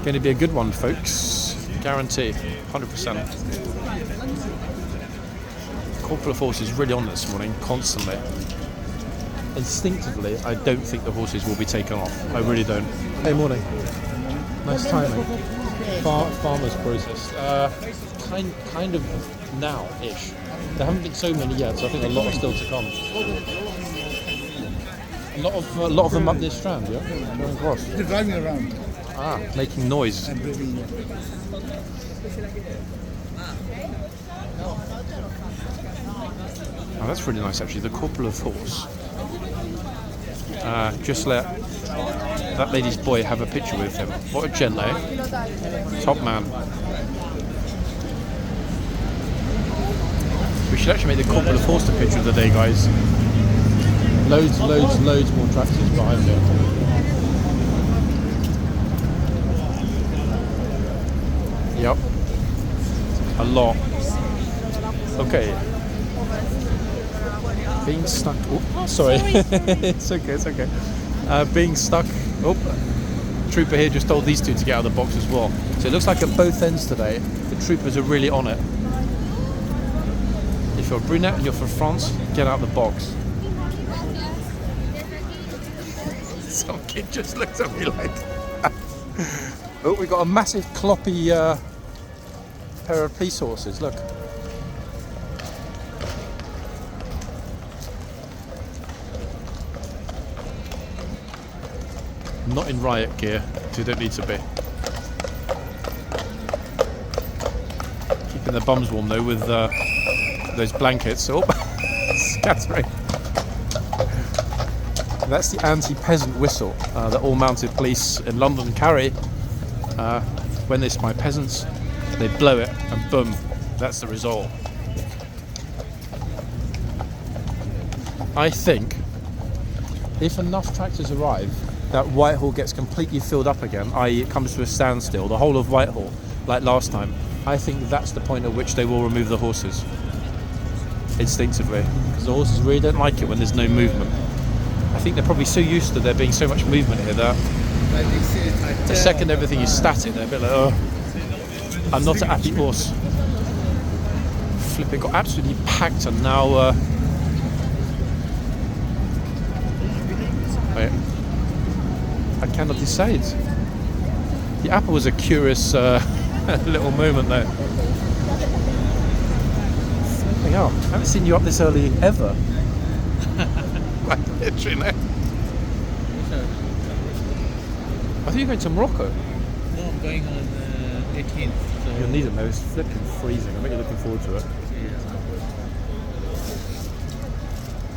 Going to be a good one, folks. Guarantee, 100%. Corporal of Horse is really on this morning, constantly. Instinctively, I don't think the horses will be taken off. I really don't. Hey, morning. Nice timing. Farmers process. Kind of now-ish. There haven't been so many yet, so I think a lot are still to come. A lot of them up this strand, yeah? Going across. They're driving around. Ah, making noise. And bringing Oh, that's really nice, actually. The Corporal of Horse. Just let that lady's boy have a picture with him. What a gent, eh? Top man. We should actually make the corporate of Horster picture of the day, guys. Loads more tractors behind it. Yep. A lot. Okay. Being stuck. Oh, sorry. It's okay. Being stuck. Oh, trooper here just told these two to get out of the box as well. So it looks like at both ends today, the troopers are really on it. If you're brunette and you're from France, get out of the box. Some kid just looks at me like. Oh, we got a massive cloppy pair of police horses. Look. Not in riot gear, so you don't need to be. Keeping their bums warm though with those blankets. Oh, scattering. That's the anti-peasant whistle that all mounted police in London carry. When they spy peasants, they blow it and boom, that's the result. I think if enough tractors arrive, that Whitehall gets completely filled up again, i.e. it comes to a standstill, the whole of Whitehall, like last time, I think that's the point at which they will remove the horses. Instinctively. Because the horses really don't like it when there's no movement. I think they're probably so used to there being so much movement here that the second everything is static, they're a bit like, oh, I'm not a happy horse. Flip, it got absolutely packed and now... wait. I cannot decide. The apple was a curious little moment there. Flipping out. I haven't seen you up this early ever. Like literally. I thought you were going to Morocco. No, I'm going on the 18th. So You'll need it though, it's flipping freezing. I bet you're looking forward to it.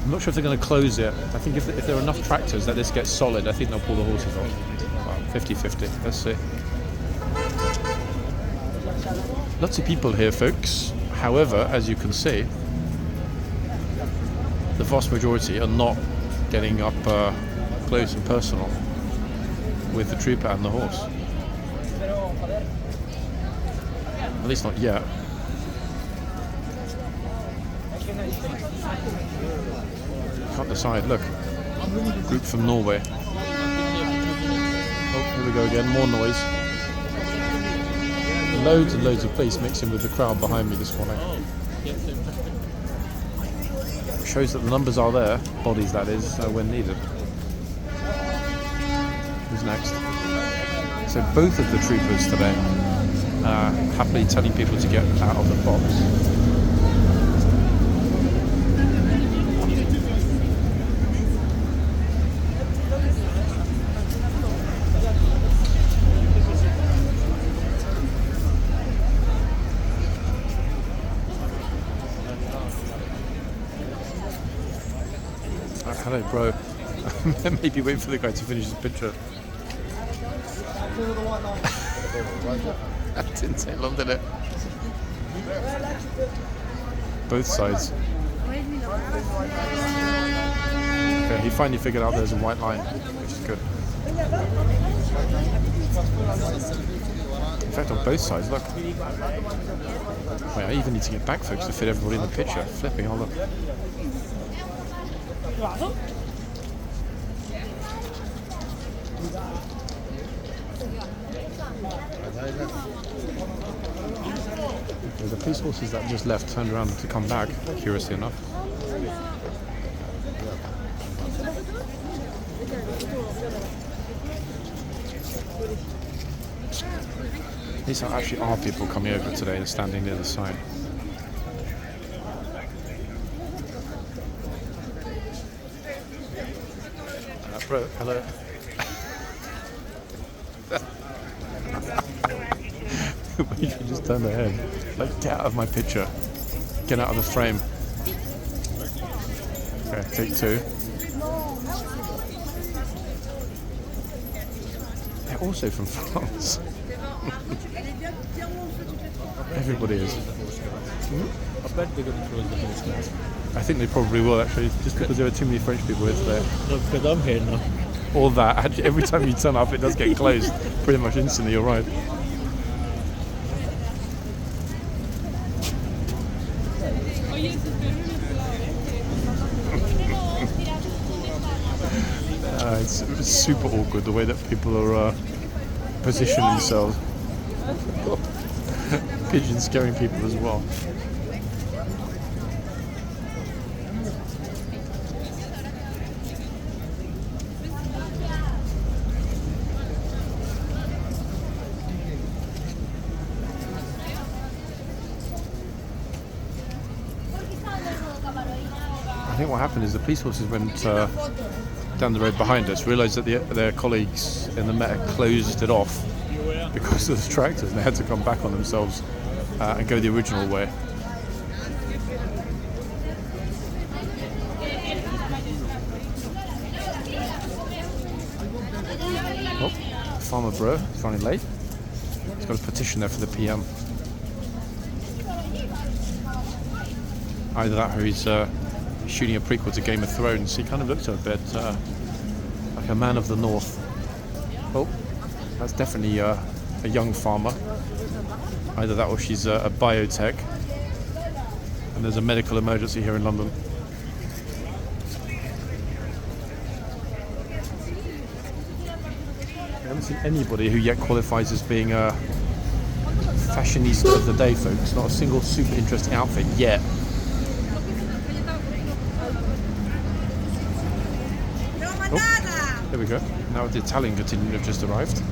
I'm not sure if they're going to close it. I think if there are enough tractors that this gets solid, I think they'll pull the horses off. Well, 50-50, let's see. Lots of people here, folks. However, as you can see, the vast majority are not getting up close and personal with the trooper and the horse. At least not yet. Can't decide, look. Group from Norway. Oh, here we go again, more noise. Loads and loads of police mixing with the crowd behind me this morning. Shows that the numbers are there, bodies that is, when needed. Who's next? So both of the troopers today happily telling people to get out of the box. Hello, bro. Maybe wait for the guy to finish his picture. That didn't take long, did it? Both sides. Okay, he finally figured out there's a white line, which is good. In fact, on both sides, look. Wait, I even need to get back, folks, to fit everybody in the picture. Flipping, oh look. The police horses that just left turned around to come back, curiously enough. These are actually our people coming over today and standing near the sign. Bro, hello. You can just turn their head. Like, get out of my picture. Get out of the frame. Okay, take two. also from France. Everybody is. I bet they're going to close the place now. I think they probably will actually, just because there are too many French people over there. No, because I'm here now. All that, actually, every time you turn up, it does get closed pretty much instantly. You're right. It's super awkward the way that people are positioning themselves. Pigeons scaring people as well. I think what happened is the police horses went down the road behind us, realised that their colleagues in the Met closed it off because of the tractors, and they had to come back on themselves and go the original way. Oh, Farmer Bro is running late. He's got a petition there for the PM. Either that or he's shooting a prequel to Game of Thrones. He kind of looks a bit like a man of the north. Oh, that's definitely a young farmer. Either that or she's a biotech. And there's a medical emergency here in London. I haven't seen anybody who yet qualifies as being a fashionista of the day, folks. Not a single super interesting outfit yet. Oh, there we go. Now the Italian contingent have just arrived.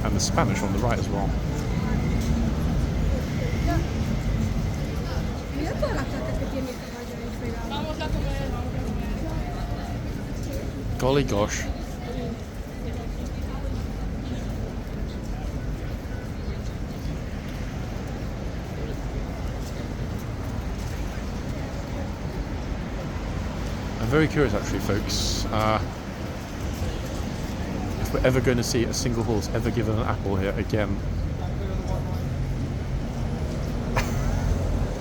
And the Spanish on the right as well. Golly gosh. I'm very curious actually, folks, if we're ever going to see a single horse ever given an apple here again.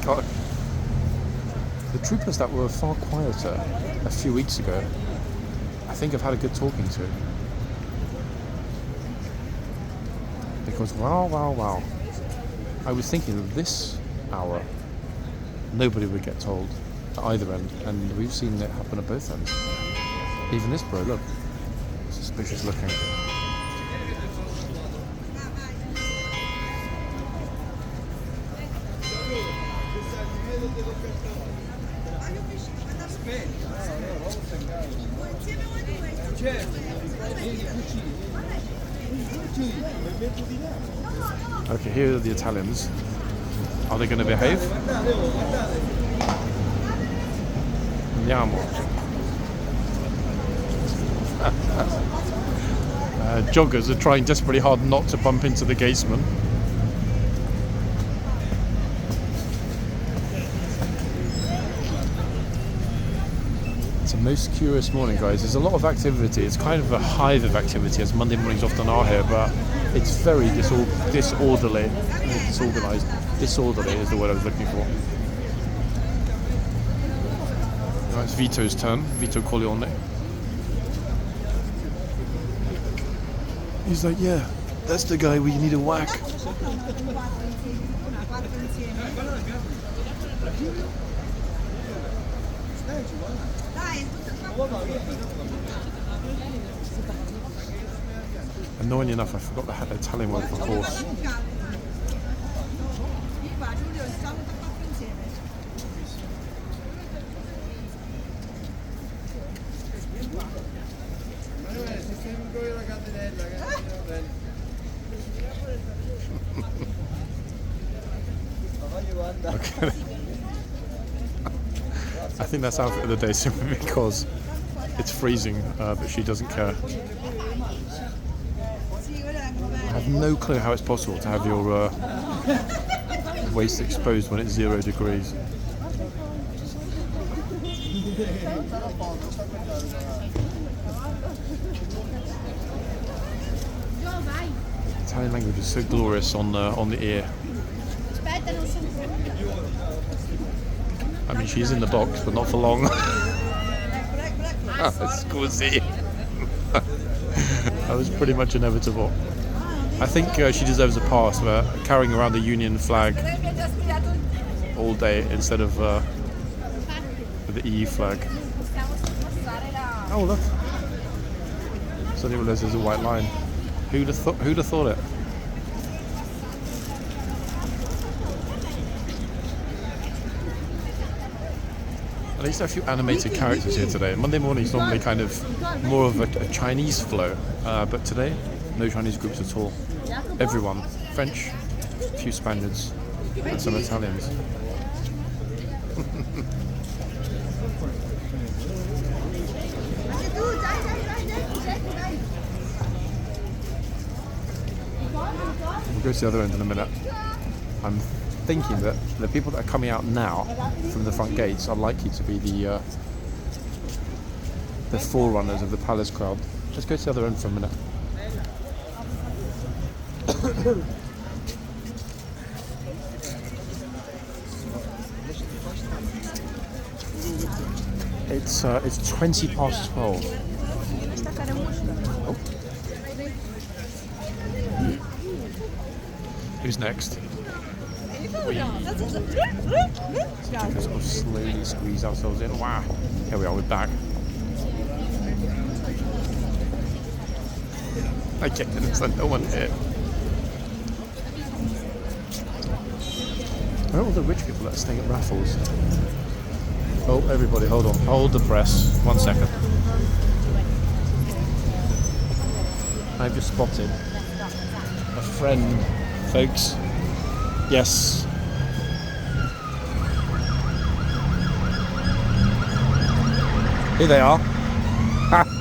God. The troopers that were far quieter a few weeks ago, I think I've had a good talking to. Because wow, I was thinking that this hour nobody would get told at either end, and we've seen it happen at both ends. Even this bro, look, suspicious looking. Okay, here are the Italians. Are they going to behave? Andiamo. Joggers are trying desperately hard not to bump into the gatesman. It's a most curious morning, guys. There's a lot of activity. It's kind of a hive of activity, as Monday mornings often are here, but it's very disorderly. Disorganised. Disorderly is the word I was looking for. Now it's Vito's turn. Vito Corleone. He's like, yeah, that's the guy where you need a whack. Annoying enough, I forgot the Italian word for horse. Okay. I think that's outfit of the day simply because it's freezing, but she doesn't care. I have no clue how it's possible to have your waist exposed when it's 0 degrees. Italian language is so glorious on the ear. I mean, she's in the box, but not for long. Scusi. That was pretty much inevitable. I think she deserves a pass for carrying around the Union flag all day instead of the EU flag. Oh look! Suddenly realised there's a white line. Who'd have thought it? At least a few animated characters here today. Monday morning is normally kind of more of a Chinese flow, but today, no Chinese groups at all. Everyone, French, a few Spaniards, and some Italians. We'll go to the other end in a minute. I'm thinking that the people that are coming out now from the front gates are likely to be the forerunners of the palace crowd. Let's go to the other end for a minute. It's 20 past 12. Oh. Who's next? We sort of slowly squeeze ourselves in. Wow. Here we are, we're back. Okay, there's no one here. Where are all the rich people that are staying at Raffles? Oh, everybody, hold on. Hold the press. 1 second. I've just spotted a friend, folks. Yes. Here they are.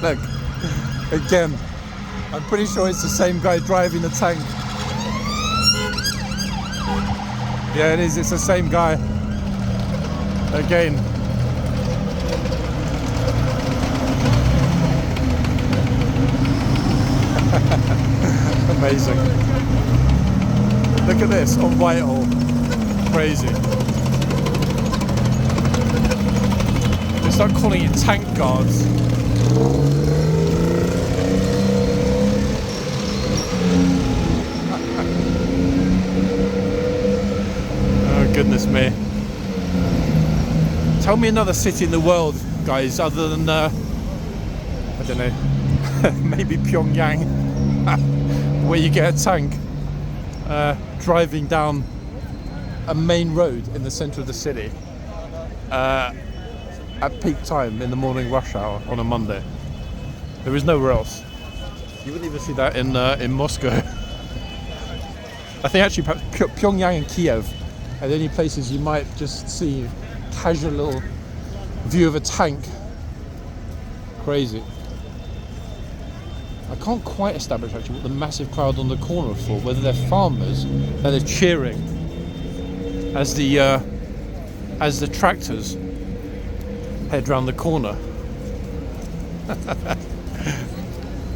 Look. Again. I'm pretty sure it's the same guy driving the tank. Yeah, it is. It's the same guy. Again. Amazing. Look at this on Whitehall. Crazy. They start calling it tank guards. Oh goodness me. Tell me another city in the world, guys, other than I don't know, maybe Pyongyang, where you get a tank driving down a main road in the centre of the city at peak time in the morning rush hour on a Monday. There is nowhere else. You wouldn't even see that in Moscow. I think actually Pyongyang and Kiev are the only places you might just see casual little view of a tank. Crazy. I can't quite establish actually what the massive crowd on the corner are for, whether they're farmers and they're cheering as the tractors head round the corner.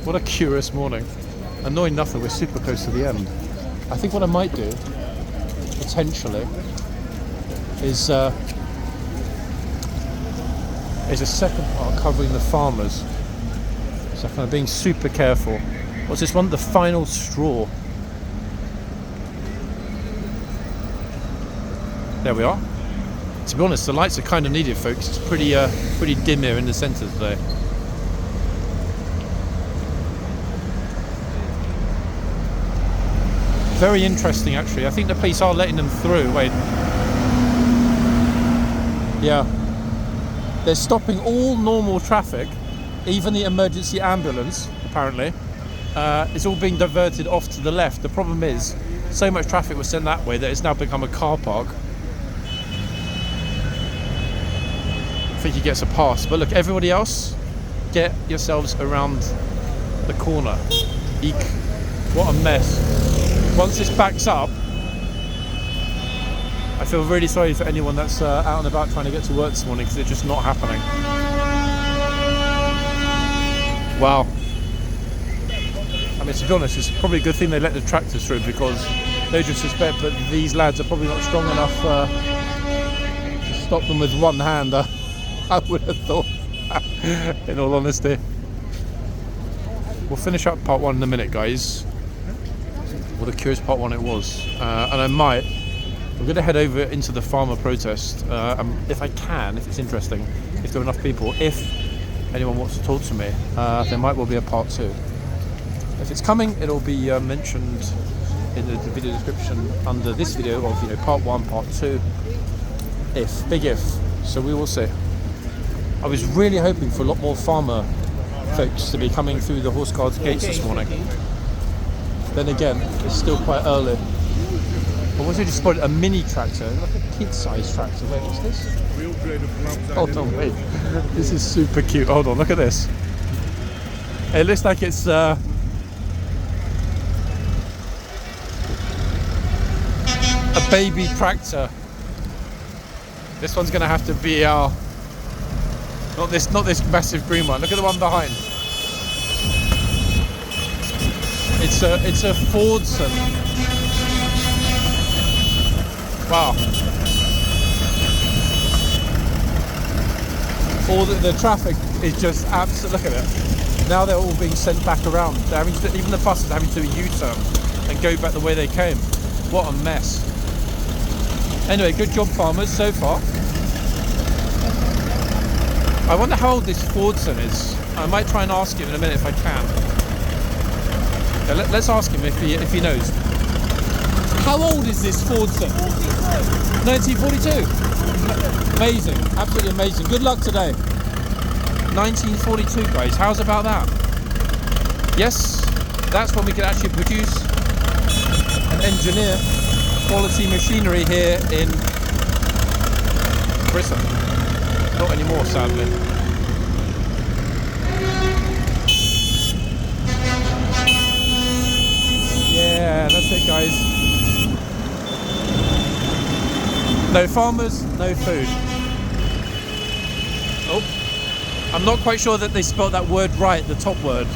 What a curious morning. Annoying nothing, we're super close to the end. I think what I might do, potentially, is a second part covering the farmers. So kind of being super careful. What's this one? The final straw. There we are. To be honest, the lights are kind of needed, folks. It's pretty dim here in the centre today. Very interesting, actually. I think the police are letting them through. Wait. Yeah. They're stopping all normal traffic, even the emergency ambulance, apparently. It's all being diverted off to the left. The problem is, so much traffic was sent that way that it's now become a car park. I think he gets a pass. But look, everybody else, get yourselves around the corner. Eek. What a mess. Once this backs up, I feel really sorry for anyone that's out and about trying to get to work this morning because it's just not happening. Wow. I mean, to be honest, it's probably a good thing they let the tractors through, because no disrespect, but these lads are probably not strong enough to stop them with one hand. I would have thought, in all honesty. We'll finish up part 1 in a minute, guys. What a curious part 1 it was. And we're going to head over into the farmer protest. If I can, if it's interesting, if there are enough people, if anyone wants to talk to me, there might well be a part 2. If it's coming, it'll be mentioned in the video description under this video of part 1, part 2. Big if. So we will see. I was really hoping for a lot more farmer folks to be coming through the Horse Guards gates this morning. Then again, it's still quite early. But once I just spotted a mini tractor, like a kid-sized tractor. Wait, what's this? Hold on, wait. This is super cute. Hold on, look at this. It looks like it's a baby tractor. This one's gonna have to be our not this massive green one. Look at the one behind. It's a Fordson. Wow. All the traffic is just absolute. Look at it. Now they're all being sent back around. They're having to, even the buses are having to do a U-turn and go back the way they came. What a mess. Anyway, good job, farmers, so far. I wonder how old this Fordson is. I might try and ask him in a minute if I can. Yeah, let's ask him if he knows. How old is this Fordson? 1942. Amazing, absolutely amazing. Good luck today. 1942, guys. How's about that? Yes, that's when we can actually produce and engineer quality machinery here in Britain. Not anymore, sadly. Yeah, that's it, guys. No farmers, no food. Oh, I'm not quite sure that they spelled that word right, the top word,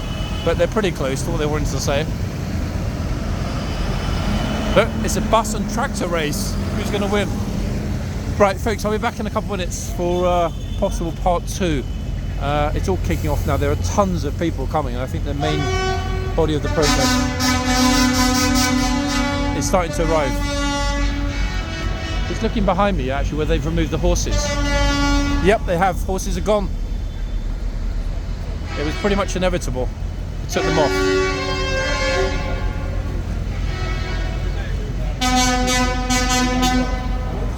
but they're pretty close to what they wanted to say. Look, it's a bus and tractor race. Who's going to win? Right, folks, I'll be back in a couple of minutes for possible part 2. It's all kicking off now. There are tons of people coming, and I think the main body of the protest is starting to arrive. Just looking behind me, actually, where they've removed the horses. Yep, they have. Horses are gone. It was pretty much inevitable. They took them off.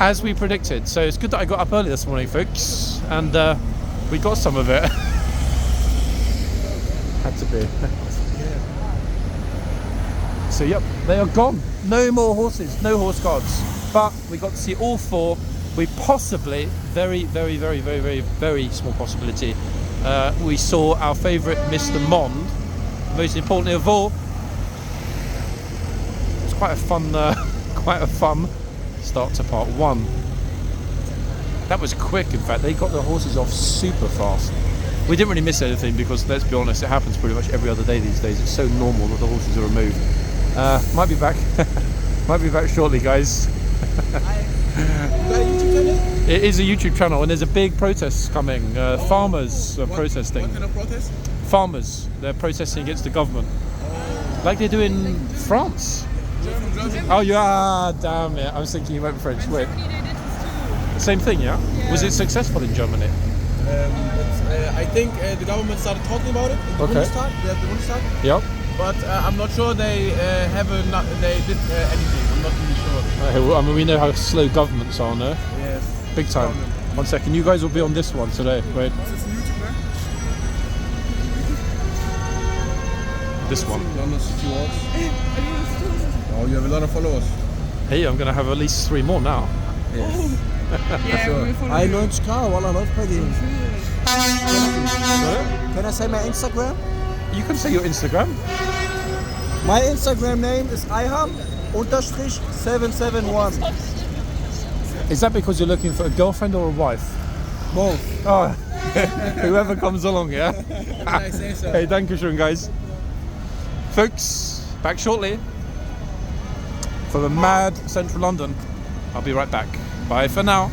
As we predicted. So it's good that I got up early this morning, folks, and we got some of it. Had to be. So yep, they are gone. No more horses, no horse guards. But we got to see all 4. We possibly, very, very, very, very, very, very small possibility, we saw our favourite Mr. Mond. Most importantly of all, it's quite a fun start to part 1. That was quick. In fact, they got the horses off super fast. We didn't really miss anything because, let's be honest, it happens pretty much every other day these days. It's so normal that the horses are removed. Might be back. Might be back shortly, guys. It is a YouTube channel, and there's a big protest coming. Farmers are protesting. What kind of protest? Farmers. They're protesting against the government, like they do in France. Oh, yeah, damn it. I was thinking you went French. Wait. Same thing, yeah? Was it successful in Germany? I think the government started talking about it in the Bundestag. They have the Bundestag. Yep. But I'm not sure they they did anything. I'm not really sure. Well, I mean, we know how slow governments are, no? Yes. Big time. 1 second. You guys will be on this one today. Wait. This one. London City Walks. Oh, you have a lot of followers. Hey, I'm going to have at least 3 more now. Yes. Yeah, Sure. we follow I you. launched car while I love Paddy. Can I say my Instagram? You can say your Instagram. My Instagram name is iham_771. Is that because you're looking for a girlfriend or a wife? Both. Oh, Whoever comes along, yeah? I say so. Hey, dankeschön, guys. Folks, back shortly from a mad central London. I'll be right back. Bye for now.